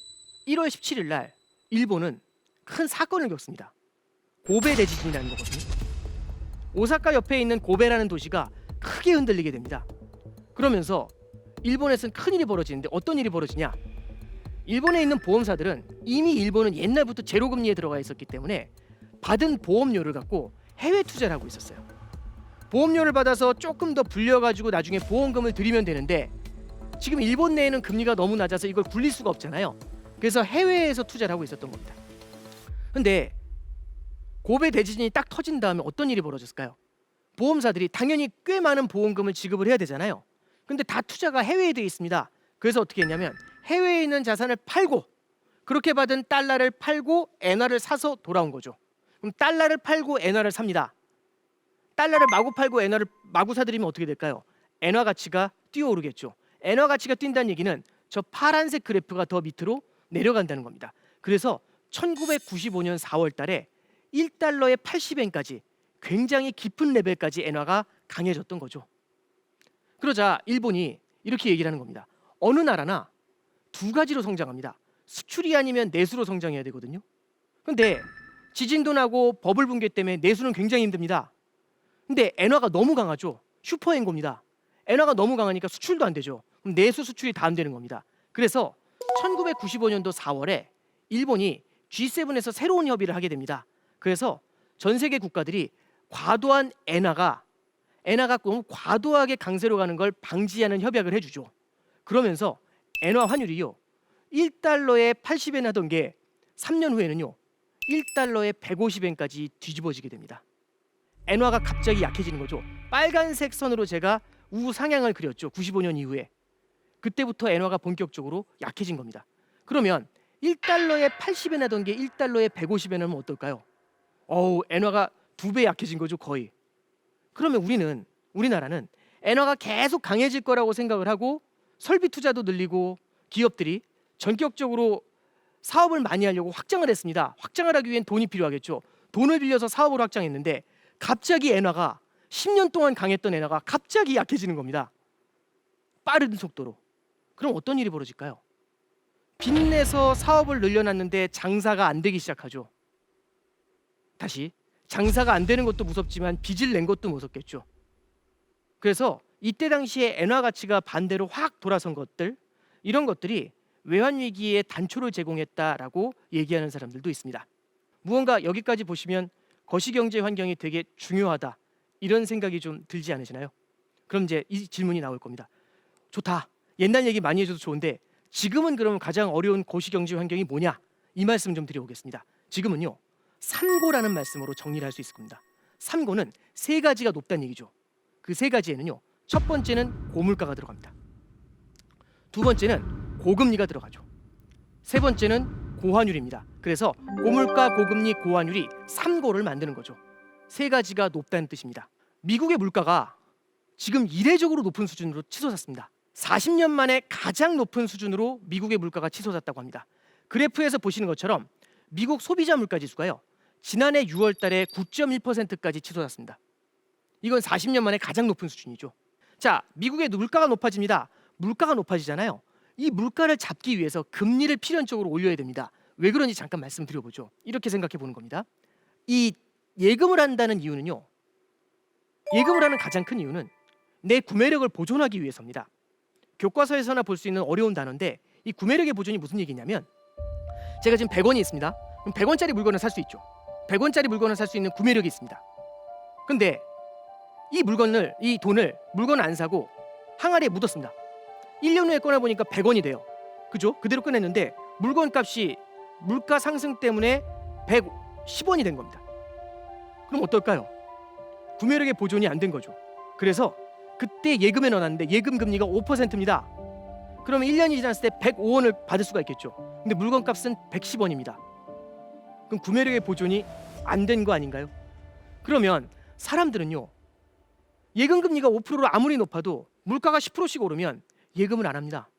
1월 17일 날 일본은 큰 사건을 겪습니다. 고베 대지진이라는 거거든요. 오사카 옆에 있는 고베라는 도시가 크게 흔들리게 됩니다. 그러면서 일본에서는 큰일이 벌어지는데 어떤 일이 벌어지냐? 일본에 있는 보험사들은 이미 일본은 옛날부터 제로금리에 들어가 있었기 때문에 받은 보험료를 갖고 해외 투자를 하고 있었어요. 보험료를 받아서 조금 더 불려가지고 나중에 보험금을 들이면 되는데 지금 일본 내에는 금리가 너무 낮아서 이걸 굴릴 수가 없잖아요. 그래서 해외에서 투자를 하고 있었던 겁니다. 근데 고베 대지진이 딱 터진 다음에 어떤 일이 벌어졌을까요? 보험사들이 당연히 꽤 많은 보험금을 지급을 해야 되잖아요. 근데 다 투자가 해외에 돼 있습니다. 그래서 어떻게 했냐면 해외에 있는 자산을 팔고 그렇게 받은 달러를 팔고 엔화를 사서 돌아온 거죠. 그럼 달러를 팔고 엔화를 삽니다. 달러를 마구 팔고 엔화를 마구 사들이면 어떻게 될까요? 엔화 가치가 뛰어오르겠죠. 엔화 가치가 뛴다는 얘기는 저 파란색 그래프가 더 밑으로 내려간다는 겁니다. 그래서 1995년 4월 달에 1달러에 80엔까지 굉장히 깊은 레벨까지 엔화가 강해졌던 거죠. 그러자 일본이 이렇게 얘기를 하는 겁니다. 어느 나라나 두 가지로 성장합니다. 수출이 아니면 내수로 성장해야 되거든요. 근데 지진도 나고 버블 붕괴 때문에 내수는 굉장히 힘듭니다. 근데 엔화가 너무 강하죠. 슈퍼엔고입니다. 엔화가 너무 강하니까 수출도 안 되죠. 그럼 내수 수출이 다 안 되는 겁니다. 그래서 1995년도 4월에 일본이 G7에서 새로운 협의를 하게 됩니다. 그래서 전 세계 국가들이 과도한 엔화가 너무 과도하게 강세로 가는 걸 방지하는 협약을 해주죠. 그러면서 엔화 환율이요 1달러에 80엔 하던 게 3년 후에는요 1달러에 150엔까지 뒤집어지게 됩니다. 엔화가 갑자기 약해지는 거죠. 빨간색 선으로 제가 우상향을 그렸죠. 95년 이후에. 그때부터 엔화가 본격적으로 약해진 겁니다. 그러면 1달러에 80엔 하던 게 1달러에 150엔 하면 어떨까요? 엔화가 2배 약해진 거죠, 거의. 그러면 우리나라는 엔화가 계속 강해질 거라고 생각을 하고 설비 투자도 늘리고 기업들이 전격적으로 사업을 많이 하려고 확장을 했습니다. 확장을 하기 위한 돈이 필요하겠죠. 돈을 빌려서 사업을 확장했는데 갑자기 엔화가 10년 동안 강했던 엔화가 갑자기 약해지는 겁니다. 빠른 속도로. 그럼 어떤 일이 벌어질까요? 빚내서 사업을 늘려놨는데 장사가 안 되기 시작하죠. 다시 장사가 안 되는 것도 무섭지만 빚을 낸 것도 무섭겠죠. 그래서 이때 당시에 엔화 가치가 반대로 확 돌아선 것들, 이런 것들이 외환 위기에 단초를 제공했다라고 얘기하는 사람들도 있습니다. 무언가 여기까지 보시면 거시경제 환경이 되게 중요하다 이런 생각이 좀 들지 않으시나요? 그럼 이제 이 질문이 나올 겁니다. 좋다. 옛날 얘기 많이 해줘도 좋은데 지금은 그러면 가장 어려운 거시경제 환경이 뭐냐? 이 말씀 좀 드려보겠습니다. 지금은요. 삼고라는 말씀으로 정리를 할 수 있을 겁니다. 삼고는 세 가지가 높다는 얘기죠. 그 세 가지에는요. 첫 번째는 고물가가 들어갑니다. 두 번째는 고금리가 들어가죠. 세 번째는 고환율입니다. 그래서 고물가, 고금리, 고환율이 삼고를 만드는 거죠. 세 가지가 높다는 뜻입니다. 미국의 물가가 지금 이례적으로 높은 수준으로 치솟았습니다. 40년 만에 가장 높은 수준으로 미국의 물가가 치솟았다고 합니다. 그래프에서 보시는 것처럼 미국 소비자 물가지수가요. 지난해 6월 달에 9.1%까지 치솟았습니다. 이건 40년 만에 가장 높은 수준이죠. 자, 미국의 물가가 높아집니다. 물가가 높아지잖아요. 이 물가를 잡기 위해서 금리를 필연적으로 올려야 됩니다. 왜 그런지 잠깐 말씀드려보죠. 이렇게 생각해 보는 겁니다. 이 예금을 한다는 이유는요. 예금을 하는 가장 큰 이유는 내 구매력을 보존하기 위해서입니다. 교과서에서나 볼 수 있는 어려운 단어인데 이 구매력의 보존이 무슨 얘기냐면 제가 지금 100원이 있습니다. 그럼 100원짜리 물건을 살 수 있죠. 100원짜리 물건을 살 수 있는 구매력이 있습니다. 근데 이 돈을 물건을 안 사고 항아리에 묻었습니다. 1년 후에 꺼내보니까 100원이 돼요. 그죠? 그대로 꺼냈는데 물건 값이 물가 상승 때문에 110원이 된 겁니다. 그럼 어떨까요? 구매력의 보존이 안 된 거죠. 그래서 그때 예금에 넣어놨는데 예금 금리가 5%입니다. 그러면 1년이 지났을 때 105원을 받을 수가 있겠죠. 근데 물건 값은 110원입니다. 그럼 구매력의 보존이 안 된 거 아닌가요? 그러면 사람들은요. 예금 금리가 5%로 아무리 높아도 물가가 10%씩 오르면 예금을 안 합니다.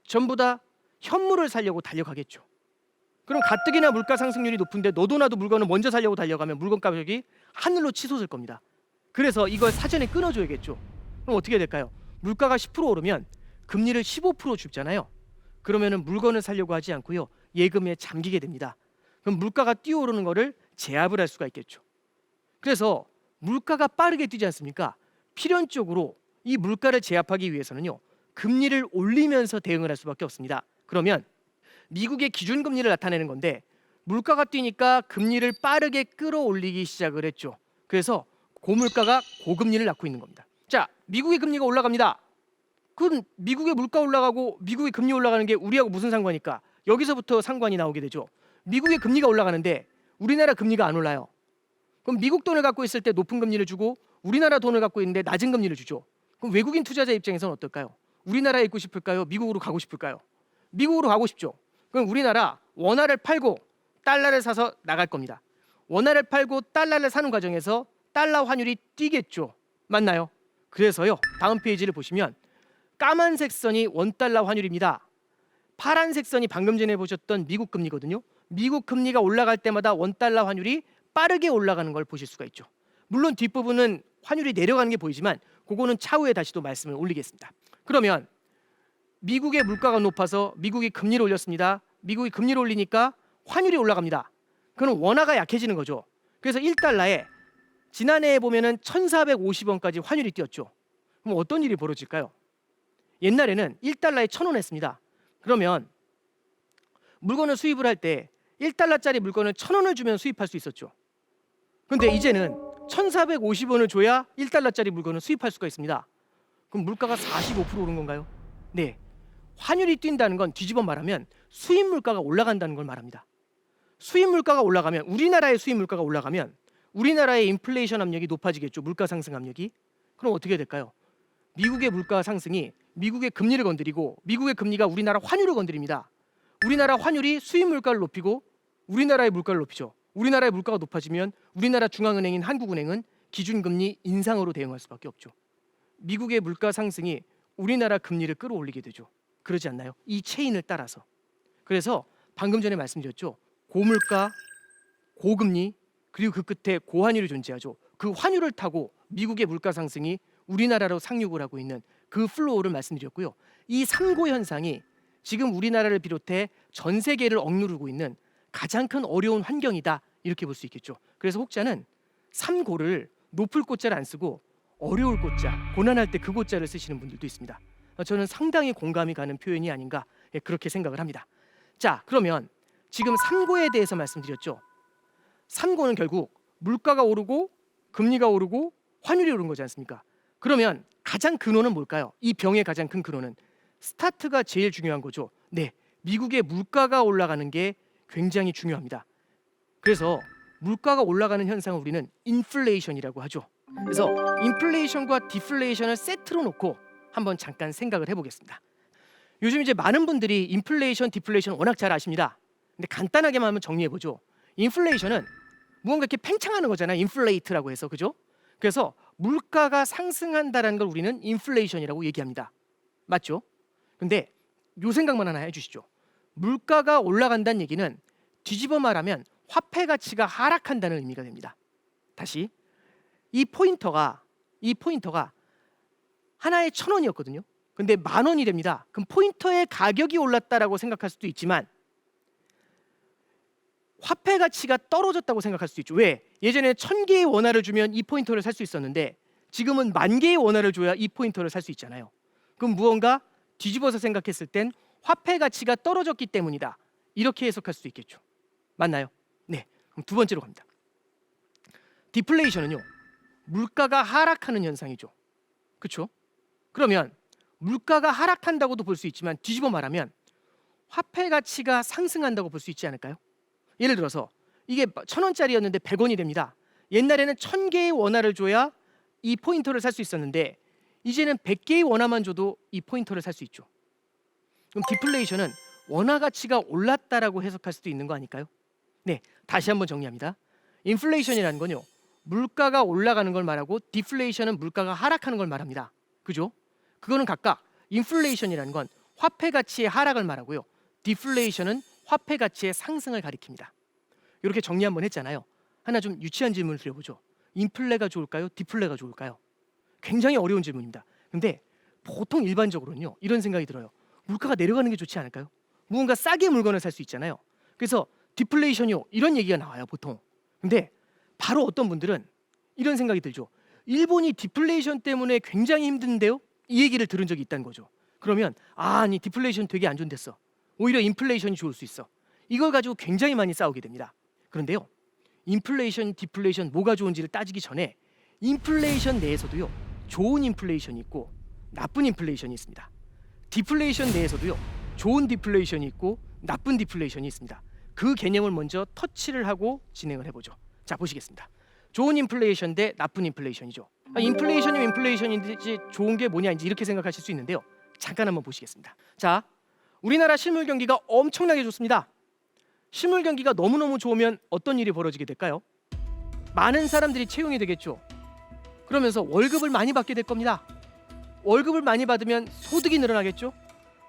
전부 다 현물을 사려고 달려가겠죠. 그럼 가뜩이나 물가 상승률이 높은데 너도 나도 물건을 먼저 사려고 달려가면 물건 가격이 하늘로 치솟을 겁니다. 그래서 이걸 사전에 끊어줘야겠죠. 그럼 어떻게 될까요? 물가가 10% 오르면 금리를 15% 줍잖아요. 그러면은 물건을 사려고 하지 않고요. 예금에 잠기게 됩니다. 그럼 물가가 뛰어오르는 거를 제압을 할 수가 있겠죠. 그래서 물가가 빠르게 뛰지 않습니까? 필연적으로 이 물가를 제압하기 위해서는요. 금리를 올리면서 대응을 할 수밖에 없습니다. 그러면 미국의 기준금리를 나타내는 건데 물가가 뛰니까 금리를 빠르게 끌어올리기 시작을 했죠. 그래서 고물가가 고금리를 낳고 있는 겁니다. 자, 미국의 금리가 올라갑니다. 그럼 미국의 물가 올라가고 미국의 금리 올라가는 게 우리하고 무슨 상관일까? 여기서부터 상관이 나오게 되죠. 미국의 금리가 올라가는데 우리나라 금리가 안 올라요. 그럼 미국 돈을 갖고 있을 때 높은 금리를 주고 우리나라 돈을 갖고 있는데 낮은 금리를 주죠. 그럼 외국인 투자자 입장에서는 어떨까요? 우리나라에 있고 싶을까요? 미국으로 가고 싶을까요? 미국으로 가고 싶죠. 그럼 우리나라 원화를 팔고 달러를 사서 나갈 겁니다. 원화를 팔고 달러를 사는 과정에서 달러 환율이 뛰겠죠. 맞나요? 그래서요. 다음 페이지를 보시면 까만색 선이 원달러 환율입니다. 파란색 선이 방금 전에 보셨던 미국 금리거든요. 미국 금리가 올라갈 때마다 원달러 환율이 빠르게 올라가는 걸 보실 수가 있죠. 물론 뒷부분은 환율이 내려가는 게 보이지만 그거는 차후에 다시 또 말씀을 올리겠습니다. 그러면 미국의 물가가 높아서 미국이 금리를 올렸습니다. 미국이 금리를 올리니까 환율이 올라갑니다. 그럼 원화가 약해지는 거죠. 그래서 1달러에 지난해에 보면은 1,450원까지 환율이 뛰었죠. 그럼 어떤 일이 벌어질까요? 옛날에는 1달러에 1,000원 했습니다. 그러면 물건을 수입을 할 때 1달러짜리 물건을 1,000원을 주면 수입할 수 있었죠. 근데 이제는 1,450원을 줘야 1달러짜리 물건을 수입할 수가 있습니다. 그럼 물가가 45% 오른 건가요? 네. 환율이 뛴다는 건 뒤집어 말하면 수입 물가가 올라간다는 걸 말합니다. 수입 물가가 올라가면 우리나라의 수입 물가가 올라가면 우리나라의 인플레이션 압력이 높아지겠죠. 물가 상승 압력이. 그럼 어떻게 될까요? 미국의 물가 상승이 미국의 금리를 건드리고 미국의 금리가 우리나라 환율을 건드립니다. 우리나라 환율이 수입 물가를 높이고 우리나라의 물가를 높이죠. 우리나라의 물가가 높아지면 우리나라 중앙은행인 한국은행은 기준금리 인상으로 대응할 수밖에 없죠. 미국의 물가 상승이 우리나라 금리를 끌어올리게 되죠. 그러지 않나요? 이 체인을 따라서. 그래서 방금 전에 말씀드렸죠. 고물가, 고금리, 그리고 그 끝에 고환율이 존재하죠. 그 환율을 타고 미국의 물가 상승이 우리나라로 상륙을 하고 있는 그 플로우를 말씀드렸고요. 이 3고 현상이 지금 우리나라를 비롯해 전 세계를 억누르고 있는 가장 큰 어려운 환경이다. 이렇게 볼 수 있겠죠. 그래서 혹자는 3고를 높을 고자를 안 쓰고 어려울 고자, 고난할 때 그 고자를 쓰시는 분들도 있습니다. 저는 상당히 공감이 가는 표현이 아닌가 그렇게 생각을 합니다. 자, 그러면 지금 3고에 대해서 말씀드렸죠. 3고는 결국 물가가 오르고 금리가 오르고 환율이 오른 거지 않습니까? 그러면 가장 근원은 뭘까요? 이 병의 가장 큰 근원은 스타트가 제일 중요한 거죠. 네, 미국의 물가가 올라가는 게 굉장히 중요합니다. 그래서 물가가 올라가는 현상을 우리는 인플레이션이라고 하죠. 그래서 인플레이션과 디플레이션을 세트로 놓고 한번 잠깐 생각을 해보겠습니다. 요즘 이제 많은 분들이 인플레이션, 디플레이션 워낙 잘 아십니다. 근데 간단하게만 한번 정리해보죠. 인플레이션은 무언가 이렇게 팽창하는 거잖아요. 인플레이트라고 해서, 그죠? 그래서 물가가 상승한다는 걸 우리는 인플레이션이라고 얘기합니다. 맞죠? 근데 요 생각만 하나 해주시죠. 물가가 올라간다는 얘기는 뒤집어 말하면 화폐 가치가 하락한다는 의미가 됩니다. 다시 이 포인터가 하나에 1,000원이었거든요. 근데 10,000원이 됩니다. 그럼 포인터의 가격이 올랐다라고 생각할 수도 있지만 화폐 가치가 떨어졌다고 생각할 수도 있죠. 왜? 예전에 1,000개의 원화를 주면 이 포인터를 살 수 있었는데 지금은 10,000개의 원화를 줘야 이 포인터를 살 수 있잖아요. 그럼 무언가 뒤집어서 생각했을 땐 화폐 가치가 떨어졌기 때문이다. 이렇게 해석할 수도 있겠죠. 맞나요? 네. 그럼 두 번째로 갑니다. 디플레이션은요. 물가가 하락하는 현상이죠. 그렇죠? 그러면 물가가 하락한다고도 볼 수 있지만 뒤집어 말하면 화폐 가치가 상승한다고 볼 수 있지 않을까요? 예를 들어서 이게 1,000원짜리였는데 100원이 됩니다. 옛날에는 1,000개의 원화를 줘야 이 포인터를 살 수 있었는데 이제는 100개의 원화만 줘도 이 포인터를 살 수 있죠. 그럼 디플레이션은 원화 가치가 올랐다라고 해석할 수도 있는 거 아닐까요? 네, 다시 한번 정리합니다. 인플레이션이라는 건요. 물가가 올라가는 걸 말하고 디플레이션은 물가가 하락하는 걸 말합니다. 그죠? 그거는 각각 인플레이션이라는 건 화폐 가치의 하락을 말하고요. 디플레이션은 화폐 가치의 상승을 가리킵니다. 이렇게 정리 한번 했잖아요. 하나 좀 유치한 질문을 드려보죠. 인플레가 좋을까요? 디플레가 좋을까요? 굉장히 어려운 질문입니다. 근데 보통 일반적으로는요. 이런 생각이 들어요. 물가가 내려가는 게 좋지 않을까요? 무언가 싸게 물건을 살 수 있잖아요. 그래서 디플레이션이요 이런 얘기가 나와요 보통. 근데 바로 어떤 분들은 이런 생각이 들죠. 일본이 디플레이션 때문에 굉장히 힘든데요? 이 얘기를 들은 적이 있다는 거죠. 그러면 아니 디플레이션 되게 안 좋댔어. 오히려 인플레이션이 좋을 수 있어. 이걸 가지고 굉장히 많이 싸우게 됩니다. 그런데요. 인플레이션, 디플레이션 뭐가 좋은지를 따지기 전에 인플레이션 내에서도요. 좋은 인플레이션이 있고 나쁜 인플레이션이 있습니다. 디플레이션 내에서도요. 좋은 디플레이션이 있고 나쁜 디플레이션이 있습니다. 그 개념을 먼저 터치를 하고 진행을 해보죠. 자 보시겠습니다. 좋은 인플레이션 대 나쁜 인플레이션이죠. 인플레이션이 인플레이션인지 좋은 게 뭐냐 이제 이렇게 생각하실 수 있는데요. 잠깐 한번 보시겠습니다. 자, 우리나라 실물 경기가 엄청나게 좋습니다. 실물 경기가 너무너무 좋으면 어떤 일이 벌어지게 될까요? 많은 사람들이 채용이 되겠죠. 그러면서 월급을 많이 받게 될 겁니다. 월급을 많이 받으면 소득이 늘어나겠죠.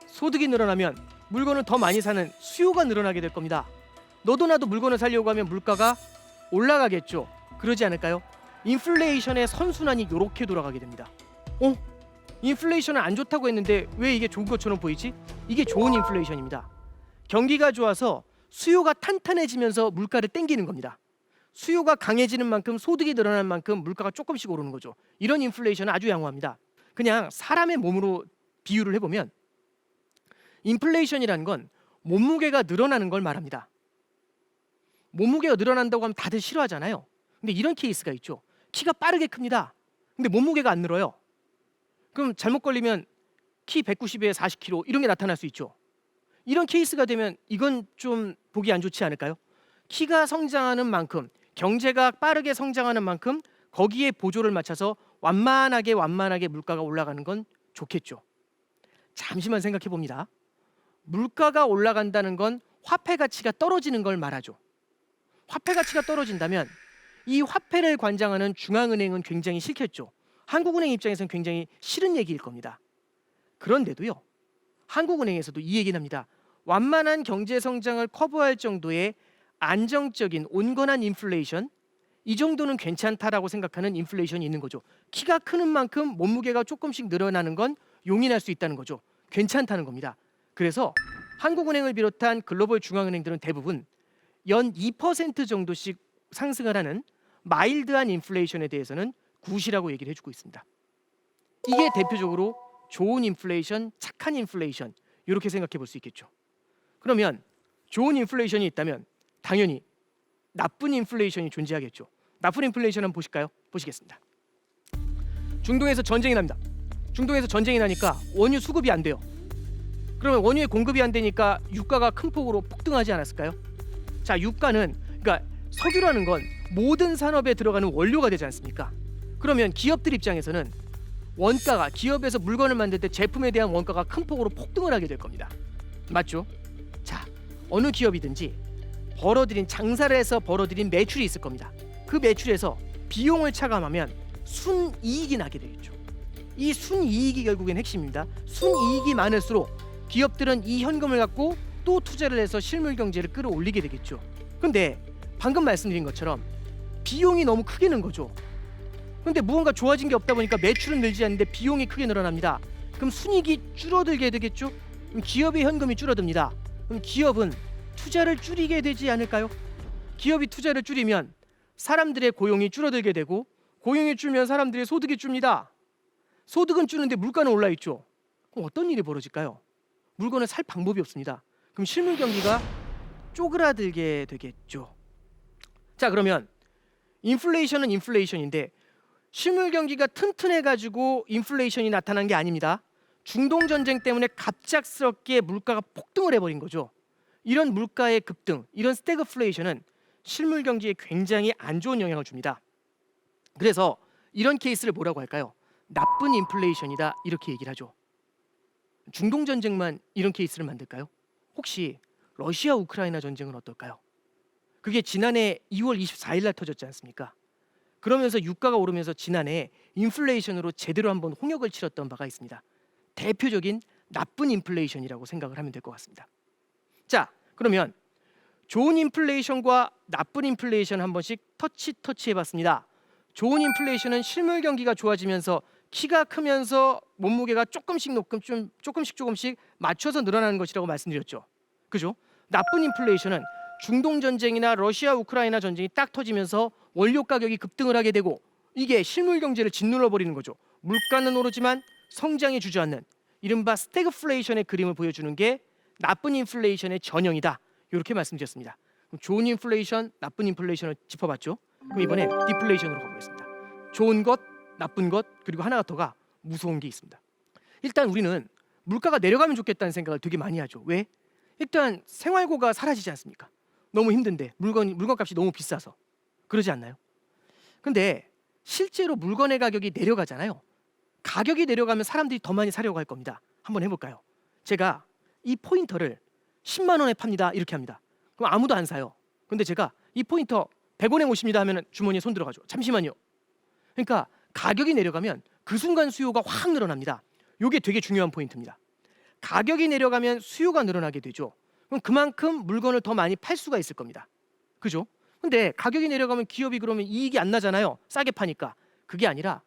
소득이 늘어나면 물건을 더 많이 사는 수요가 늘어나게 될 겁니다. 너도 나도 물건을 사려고 하면 물가가 올라가겠죠. 그러지 않을까요? 인플레이션의 선순환이 이렇게 돌아가게 됩니다. 인플레이션은 안 좋다고 했는데 왜 이게 좋은 것처럼 보이지? 이게 좋은 인플레이션입니다. 경기가 좋아서 수요가 탄탄해지면서 물가를 땡기는 겁니다. 수요가 강해지는 만큼 소득이 늘어나는 만큼 물가가 조금씩 오르는 거죠. 이런 인플레이션은 아주 양호합니다. 그냥 사람의 몸으로 비유를 해보면 인플레이션이라는 건 몸무게가 늘어나는 걸 말합니다. 몸무게가 늘어난다고 하면 다들 싫어하잖아요. 근데 이런 케이스가 있죠. 키가 빠르게 큽니다. 근데 몸무게가 안 늘어요. 그럼 잘못 걸리면 키 190에 40kg 이런 게 나타날 수 있죠. 이런 케이스가 되면 이건 좀 보기 안 좋지 않을까요? 키가 성장하는 만큼 경제가 빠르게 성장하는 만큼 거기에 보조를 맞춰서 완만하게 물가가 올라가는 건 좋겠죠. 잠시만 생각해 봅니다. 물가가 올라간다는 건 화폐 가치가 떨어지는 걸 말하죠. 화폐 가치가 떨어진다면 이 화폐를 관장하는 중앙은행은 굉장히 싫겠죠. 한국은행 입장에서는 굉장히 싫은 얘기일 겁니다. 그런데도요. 한국은행에서도 이 얘기는 합니다. 완만한 경제 성장을 커버할 정도의 안정적인 온건한 인플레이션 이 정도는 괜찮다라고 생각하는 인플레이션이 있는 거죠. 키가 크는 만큼 몸무게가 조금씩 늘어나는 건 용인할 수 있다는 거죠. 괜찮다는 겁니다. 그래서 한국은행을 비롯한 글로벌 중앙은행들은 대부분 연 2% 정도씩 상승을 하는 마일드한 인플레이션에 대해서는 굿이라고 얘기를 해주고 있습니다. 이게 대표적으로 좋은 인플레이션, 착한 인플레이션 이렇게 생각해 볼 수 있겠죠. 그러면 좋은 인플레이션이 있다면 당연히 나쁜 인플레이션이 존재하겠죠. 나쁜 인플레이션 한번 보실까요? 보시겠습니다. 중동에서 전쟁이 납니다. 중동에서 전쟁이 나니까 원유 수급이 안 돼요. 그러면 원유의 공급이 안 되니까 유가가 큰 폭으로 폭등하지 않았을까요? 자, 유가는 그러니까 석유라는 건 모든 산업에 들어가는 원료가 되지 않습니까? 그러면 기업들 입장에서는 원가가 기업에서 물건을 만들 때 제품에 대한 원가가 큰 폭으로 폭등을 하게 될 겁니다. 맞죠? 자, 어느 기업이든지 벌어들인 장사를 해서 벌어들인 매출이 있을 겁니다. 그 매출에서 비용을 차감하면 순이익이 나게 되겠죠. 이 순이익이 결국엔 핵심입니다. 순이익이 많을수록 기업들은 이 현금을 갖고 또 투자를 해서 실물 경제를 끌어올리게 되겠죠. 근데 방금 말씀드린 것처럼 비용이 너무 크게 는 거죠. 근데 무언가 좋아진 게 없다 보니까 매출은 늘지 않는데 비용이 크게 늘어납니다. 그럼 순이익이 줄어들게 되겠죠. 그럼 기업의 현금이 줄어듭니다. 그럼 기업은 투자를 줄이게 되지 않을까요? 기업이 투자를 줄이면 사람들의 고용이 줄어들게 되고 고용이 줄면 사람들의 소득이 줍니다. 소득은 줄는데 물가는 올라 있죠. 그럼 어떤 일이 벌어질까요? 물건을 살 방법이 없습니다. 그럼 실물 경기가 쪼그라들게 되겠죠. 자, 그러면 인플레이션은 인플레이션인데 실물 경기가 튼튼해가지고 인플레이션이 나타난 게 아닙니다. 중동 전쟁 때문에 갑작스럽게 물가가 폭등을 해버린 거죠. 이런 물가의 급등, 이런 스태그플레이션은 실물 경기에 굉장히 안 좋은 영향을 줍니다. 그래서 이런 케이스를 뭐라고 할까요? 나쁜 인플레이션이다 이렇게 얘기를 하죠. 중동 전쟁만 이런 케이스를 만들까요? 혹시 러시아 우크라이나 전쟁은 어떨까요? 그게 지난해 2월 24일 날 터졌지 않습니까? 그러면서 유가가 오르면서 지난해 인플레이션으로 제대로 한번 홍역을 치렀던 바가 있습니다. 대표적인 나쁜 인플레이션이라고 생각을 하면 될 것 같습니다. 자, 그러면 좋은 인플레이션과 나쁜 인플레이션 한 번씩 터치해봤습니다. 좋은 인플레이션은 실물 경기가 좋아지면서 키가 크면서 몸무게가 조금씩 맞춰서 늘어나는 것이라고 말씀드렸죠. 그죠? 나쁜 인플레이션은 중동 전쟁이나 러시아 우크라이나 전쟁이 딱 터지면서 원료 가격이 급등을 하게 되고 이게 실물 경제를 짓눌러 버리는 거죠. 물가는 오르지만 성장이 주저앉는 이른바 스태그플레이션의 그림을 보여주는 게 나쁜 인플레이션의 전형이다. 이렇게 말씀드렸습니다. 그럼 좋은 인플레이션, 나쁜 인플레이션을 짚어봤죠. 그럼 이번엔 디플레이션으로 가보겠습니다. 좋은 것, 나쁜 것, 그리고 하나가 더가 무서운 게 있습니다. 일단 우리는 물가가 내려가면 좋겠다는 생각을 되게 많이 하죠. 왜? 일단 생활고가 사라지지 않습니까? 너무 힘든데 물건값이 너무 비싸서 그러지 않나요? 근데 실제로 물건의 가격이 내려가잖아요. 가격이 내려가면 사람들이 더 많이 사려고 할 겁니다. 한번 해볼까요? 제가 이 포인터를 10만 원에 팝니다. 이렇게 합니다. 그럼 아무도 안 사요. 근데 제가 이 포인터 100원에 모십니다 하면 주머니에 손 들어가죠. 잠시만요. 그러니까 가격이 내려가면 그 순간 수요가 확 늘어납니다. 이게 되게 중요한 포인트입니다. 가격이 내려가면 수요가 늘어나게 되죠. 그럼 그만큼 물건을 더 많이 팔 수가 있을 겁니다. 그죠? 근데 가격이 내려가면 기업이 그러면 이익이 안 나잖아요. 싸게 파니까. 그게 아니라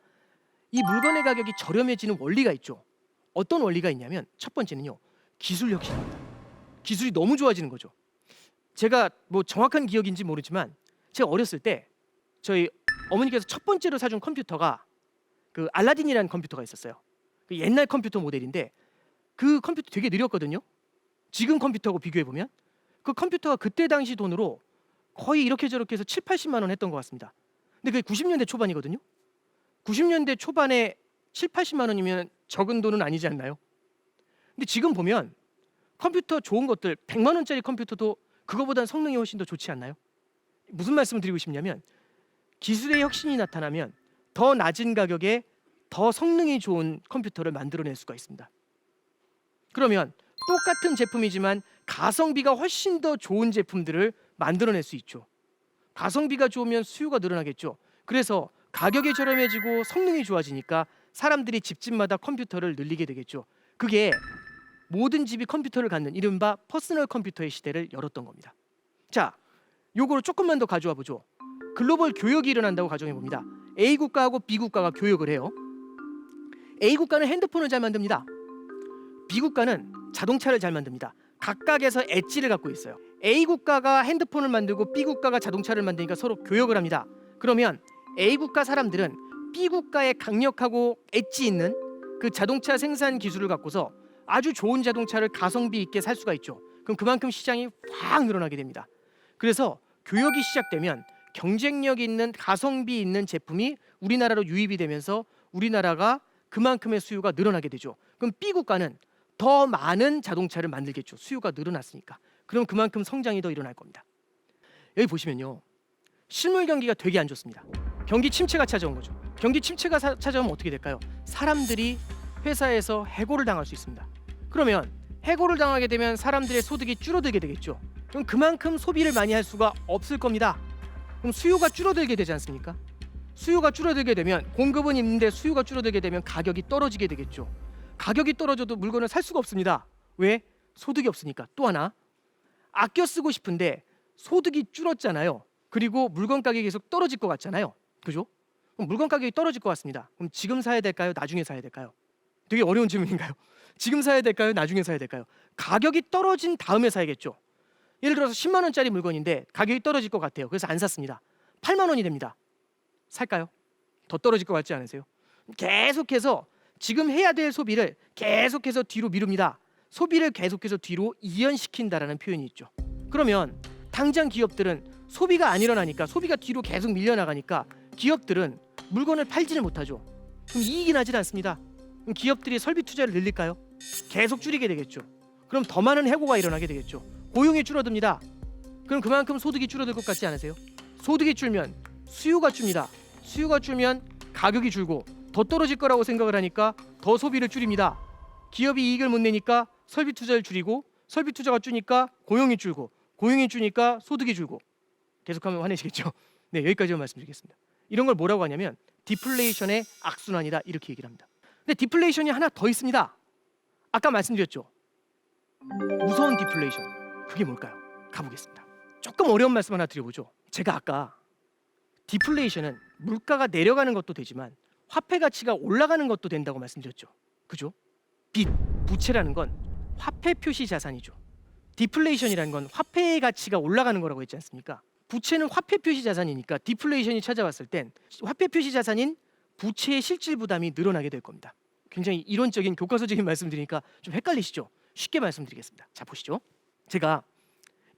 이 물건의 가격이 저렴해지는 원리가 있죠. 어떤 원리가 있냐면 첫 번째는요. 기술 혁신입니다. 기술이 너무 좋아지는 거죠. 제가 뭐 정확한 기억인지 모르지만 제가 어렸을 때 저희 어머니께서 첫 번째로 사준 컴퓨터가 그 알라딘이라는 컴퓨터가 있었어요. 그 옛날 컴퓨터 모델인데 그 컴퓨터 되게 느렸거든요. 지금 컴퓨터하고 비교해 보면 그 컴퓨터가 그때 당시 돈으로 거의 이렇게 저렇게 해서 7, 80만 원 했던 것 같습니다. 근데 그게 90년대 초반이거든요. 90년대 초반에 7, 80만 원이면 적은 돈은 아니지 않나요? 근데 지금 보면 컴퓨터 좋은 것들 100만 원짜리 컴퓨터도 그거보다는 성능이 훨씬 더 좋지 않나요? 무슨 말씀을 드리고 싶냐면 기술의 혁신이 나타나면 더 낮은 가격에 더 성능이 좋은 컴퓨터를 만들어낼 수가 있습니다. 그러면 똑같은 제품이지만 가성비가 훨씬 더 좋은 제품들을 만들어낼 수 있죠. 가성비가 좋으면 수요가 늘어나겠죠. 그래서 가격이 저렴해지고 성능이 좋아지니까 사람들이 집집마다 컴퓨터를 늘리게 되겠죠. 그게 모든 집이 컴퓨터를 갖는 이른바 퍼스널 컴퓨터의 시대를 열었던 겁니다. 자, 요거를 조금만 더 가져와 보죠. 글로벌 교역이 일어난다고 가정해 봅니다. A 국가하고 B 국가가 교역을 해요. A 국가는 핸드폰을 잘 만듭니다. B 국가는 자동차를 잘 만듭니다. 각각에서 엣지를 갖고 있어요. A 국가가 핸드폰을 만들고 B 국가가 자동차를 만드니까 서로 교역을 합니다. 그러면 A 국가 사람들은 B 국가의 강력하고 엣지 있는 그 자동차 생산 기술을 갖고서 아주 좋은 자동차를 가성비 있게 살 수가 있죠. 그럼 그만큼 시장이 확 늘어나게 됩니다. 그래서 교역이 시작되면 경쟁력 있는 가성비 있는 제품이 우리나라로 유입이 되면서 우리나라가 그만큼의 수요가 늘어나게 되죠. 그럼 B 국가는 더 많은 자동차를 만들겠죠. 수요가 늘어났으니까. 그럼 그만큼 성장이 더 일어날 겁니다. 여기 보시면요. 실물 경기가 되게 안 좋습니다. 경기 침체가 찾아온 거죠. 경기 침체가 찾아오면 어떻게 될까요? 사람들이 회사에서 해고를 당할 수 있습니다. 그러면 해고를 당하게 되면 사람들의 소득이 줄어들게 되겠죠. 그럼 그만큼 소비를 많이 할 수가 없을 겁니다. 그럼 수요가 줄어들게 되지 않습니까? 수요가 줄어들게 되면 공급은 있는데 수요가 줄어들게 되면 가격이 떨어지게 되겠죠. 가격이 떨어져도 물건을 살 수가 없습니다. 왜? 소득이 없으니까. 또 하나, 아껴 쓰고 싶은데 소득이 줄었잖아요. 그리고 물건 가격이 계속 떨어질 것 같잖아요. 그죠? 그럼 물건 가격이 떨어질 것 같습니다. 그럼 지금 사야 될까요? 나중에 사야 될까요? 되게 어려운 질문인가요? 지금 사야 될까요? 나중에 사야 될까요? 가격이 떨어진 다음에 사야겠죠. 예를 들어서 10만 원짜리 물건인데 가격이 떨어질 것 같아요. 그래서 안 샀습니다. 8만 원이 됩니다. 살까요? 더 떨어질 것 같지 않으세요? 계속해서 지금 해야 될 소비를 계속해서 뒤로 미룹니다. 소비를 계속해서 뒤로 이연시킨다라는 표현이 있죠. 그러면 당장 기업들은 소비가 안 일어나니까 소비가 뒤로 계속 밀려나가니까 기업들은 물건을 팔지를 못하죠. 그럼 이익이 나질 않습니다. 그럼 기업들이 설비 투자를 늘릴까요? 계속 줄이게 되겠죠. 그럼 더 많은 해고가 일어나게 되겠죠. 고용이 줄어듭니다. 그럼 그만큼 소득이 줄어들 것 같지 않으세요? 소득이 줄면 수요가 줍니다. 수요가 줄면 가격이 줄고 더 떨어질 거라고 생각을 하니까 더 소비를 줄입니다. 기업이 이익을 못 내니까 설비 투자를 줄이고 설비 투자가 줄니까 고용이 줄고 고용이 줄니까 소득이 줄고 계속하면 화내시겠죠. 네, 여기까지만 말씀드리겠습니다. 이런 걸 뭐라고 하냐면 디플레이션의 악순환이다 이렇게 얘기를 합니다. 근데 디플레이션이 하나 더 있습니다. 아까 말씀드렸죠. 무서운 디플레이션. 그게 뭘까요? 가보겠습니다. 조금 어려운 말씀 하나 드려보죠. 제가 아까 디플레이션은 물가가 내려가는 것도 되지만 화폐 가치가 올라가는 것도 된다고 말씀드렸죠. 그죠? 빚, 부채라는 건 화폐 표시 자산이죠. 디플레이션이라는 건 화폐의 가치가 올라가는 거라고 했지 않습니까? 부채는 화폐 표시 자산이니까 디플레이션이 찾아왔을 땐 화폐 표시 자산인 부채의 실질 부담이 늘어나게 될 겁니다. 굉장히 이론적인 교과서적인 말씀드리니까 좀 헷갈리시죠? 쉽게 말씀드리겠습니다. 자, 보시죠. 제가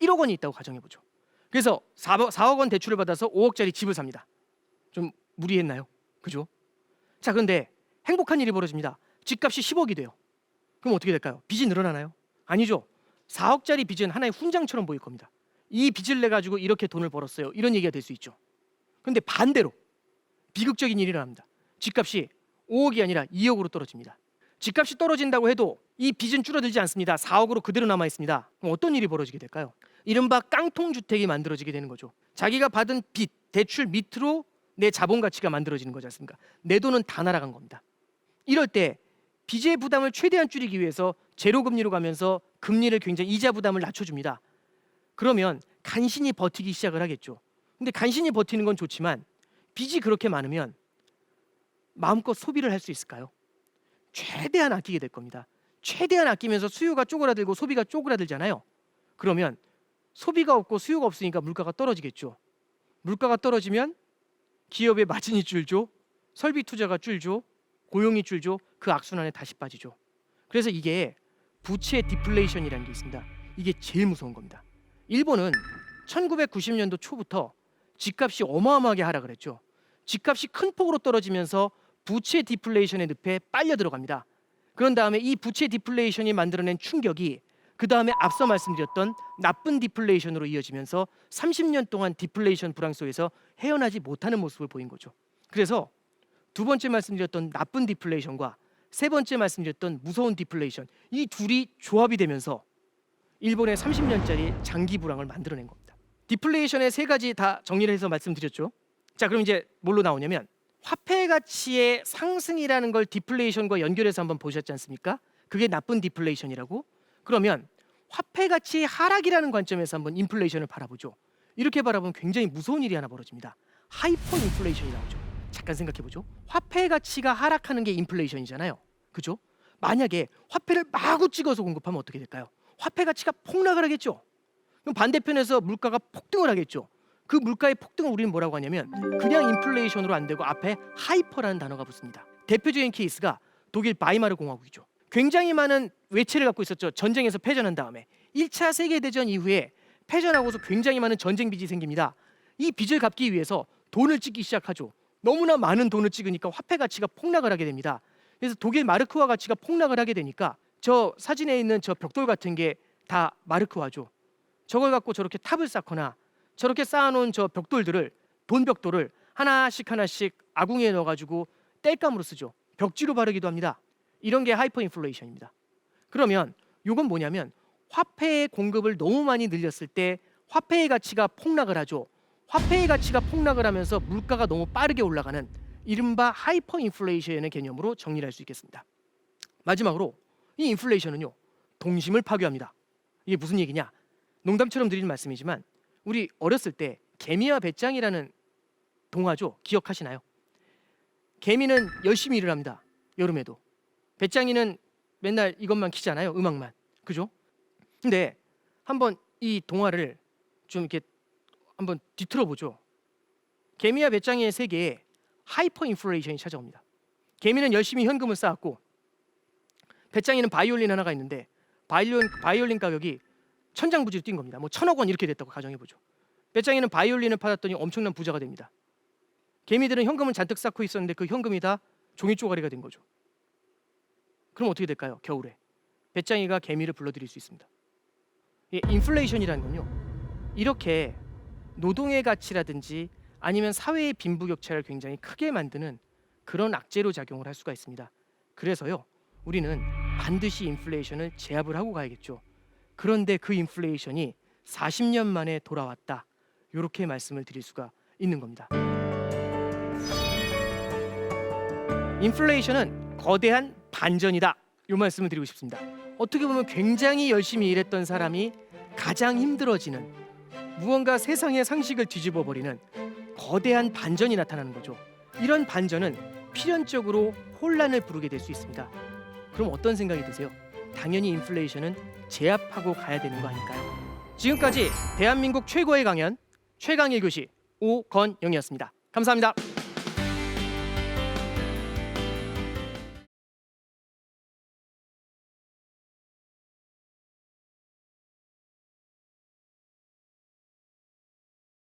1억 원이 있다고 가정해보죠. 그래서 4억 원 대출을 받아서 5억짜리 집을 삽니다. 좀 무리했나요? 그죠? 자, 그런데 행복한 일이 벌어집니다. 집값이 10억이 돼요. 그럼 어떻게 될까요? 빚이 늘어나나요? 아니죠. 4억짜리 빚은 하나의 훈장처럼 보일 겁니다. 이 빚을 내 가지고 이렇게 돈을 벌었어요. 이런 얘기가 될 수 있죠. 그런데 반대로 비극적인 일이 일어납니다. 집값이 5억이 아니라 2억으로 떨어집니다. 집값이 떨어진다고 해도 이 빚은 줄어들지 않습니다. 4억으로 그대로 남아 있습니다. 그럼 어떤 일이 벌어지게 될까요? 이른바 깡통주택이 만들어지게 되는 거죠. 자기가 받은 빚, 대출 밑으로 내 자본 가치가 만들어지는 거지 않습니까? 내 돈은 다 날아간 겁니다. 이럴 때 빚의 부담을 최대한 줄이기 위해서 제로 금리로 가면서 금리를 굉장히 이자 부담을 낮춰줍니다. 그러면 간신히 버티기 시작을 하겠죠. 근데 간신히 버티는 건 좋지만 빚이 그렇게 많으면 마음껏 소비를 할 수 있을까요? 최대한 아끼게 될 겁니다. 최대한 아끼면서 수요가 쪼그라들고 소비가 쪼그라들잖아요. 그러면 소비가 없고 수요가 없으니까 물가가 떨어지겠죠. 물가가 떨어지면 기업의 마진이 줄죠. 설비 투자가 줄죠. 고용이 줄죠. 그 악순환에 다시 빠지죠. 그래서 이게 부채 디플레이션이라는 게 있습니다. 이게 제일 무서운 겁니다. 일본은 1990년도 초부터 집값이 어마어마하게 하락을 했죠. 집값이 큰 폭으로 떨어지면서 부채 디플레이션의 늪에 빨려 들어갑니다. 그런 다음에 이 부채 디플레이션이 만들어낸 충격이 그 다음에 앞서 말씀드렸던 나쁜 디플레이션으로 이어지면서 30년 동안 디플레이션 불황 속에서 헤어나지 못하는 모습을 보인 거죠. 그래서 두 번째 말씀드렸던 나쁜 디플레이션과 세 번째 말씀드렸던 무서운 디플레이션, 이 둘이 조합이 되면서 일본의 30년짜리 장기 불황을 만들어낸 겁니다. 디플레이션의 세 가지 다 정리를 해서 말씀드렸죠. 자, 그럼 이제 뭘로 나오냐면 화폐 가치의 상승이라는 걸 디플레이션과 연결해서 한번 보셨지 않습니까? 그게 나쁜 디플레이션이라고? 그러면 화폐 가치의 하락이라는 관점에서 한번 인플레이션을 바라보죠. 이렇게 바라보면 굉장히 무서운 일이 하나 벌어집니다. 하이퍼 인플레이션이 나오죠. 잠깐 생각해보죠. 화폐 가치가 하락하는 게 인플레이션이잖아요. 그죠? 만약에 화폐를 마구 찍어서 공급하면 어떻게 될까요? 화폐 가치가 폭락을 하겠죠. 그럼 반대편에서 물가가 폭등을 하겠죠. 그 물가의 폭등을 우리는 뭐라고 하냐면 그냥 인플레이션으로 안 되고 앞에 하이퍼라는 단어가 붙습니다. 대표적인 케이스가 독일 바이마르 공화국이죠. 굉장히 많은 외채를 갖고 있었죠. 전쟁에서 패전한 다음에 1차 세계대전 이후에 패전하고서 굉장히 많은 전쟁 빚이 생깁니다. 이 빚을 갚기 위해서 돈을 찍기 시작하죠. 너무나 많은 돈을 찍으니까 화폐 가치가 폭락을 하게 됩니다. 그래서 독일 마르크화 가치가 폭락을 하게 되니까 저 사진에 있는 저 벽돌 같은 게 다 마르크화죠. 저걸 갖고 저렇게 탑을 쌓거나 저렇게 쌓아놓은 저 벽돌들을 돈 벽돌을 하나씩 하나씩 아궁이에 넣어가지고 땔감으로 쓰죠. 벽지로 바르기도 합니다. 이런 게 하이퍼 인플레이션입니다. 그러면 이건 뭐냐면 화폐의 공급을 너무 많이 늘렸을 때 화폐의 가치가 폭락을 하죠. 화폐의 가치가 폭락을 하면서 물가가 너무 빠르게 올라가는 이른바 하이퍼 인플레이션의 개념으로 정리를 할 수 있겠습니다. 마지막으로 이 인플레이션은요, 동심을 파괴합니다. 이게 무슨 얘기냐? 농담처럼 드리는 말씀이지만 우리 어렸을 때 개미와 배짱이라는 동화죠. 기억하시나요? 개미는 열심히 일을 합니다. 여름에도. 배짱이는 맨날 이것만 키잖아요. 음악만. 그죠? 근데 한번 이 동화를 좀 이렇게 한번 뒤틀어 보죠. 개미와 배짱이의 세계에 하이퍼 인플레이션이 찾아옵니다. 개미는 열심히 현금을 쌓았고 배짱이는 바이올린 하나가 있는데 바이올린 가격이 천장부지로 뛴 겁니다. 뭐 1,000억 원 이렇게 됐다고 가정해 보죠. 배짱이는 바이올린을 팔았더니 엄청난 부자가 됩니다. 개미들은 현금을 잔뜩 쌓고 있었는데 그 현금이 다 종이 쪼가리가 된 거죠. 그럼 어떻게 될까요? 겨울에 배짱이가 개미를 불러들일 수 있습니다. 이 인플레이션이라는 건요, 이렇게 노동의 가치라든지 아니면 사회의 빈부격차를 굉장히 크게 만드는 그런 악재로 작용을 할 수가 있습니다. 그래서요, 우리는 반드시 인플레이션을 제압을 하고 가야겠죠. 그런데 그 인플레이션이 40년 만에 돌아왔다. 이렇게 말씀을 드릴 수가 있는 겁니다. 인플레이션은 거대한 반전이다. 이 말씀을 드리고 싶습니다. 어떻게 보면 굉장히 열심히 일했던 사람이 가장 힘들어지는, 무언가 세상의 상식을 뒤집어 버리는 거대한 반전이 나타나는 거죠. 이런 반전은 필연적으로 혼란을 부르게 될 수 있습니다. 그럼 어떤 생각이 드세요? 당연히 인플레이션은 제압하고 가야 되는 거 아닐까요? 지금까지 대한민국 최고의 강연 최강 1교시 오건영이었습니다. 감사합니다.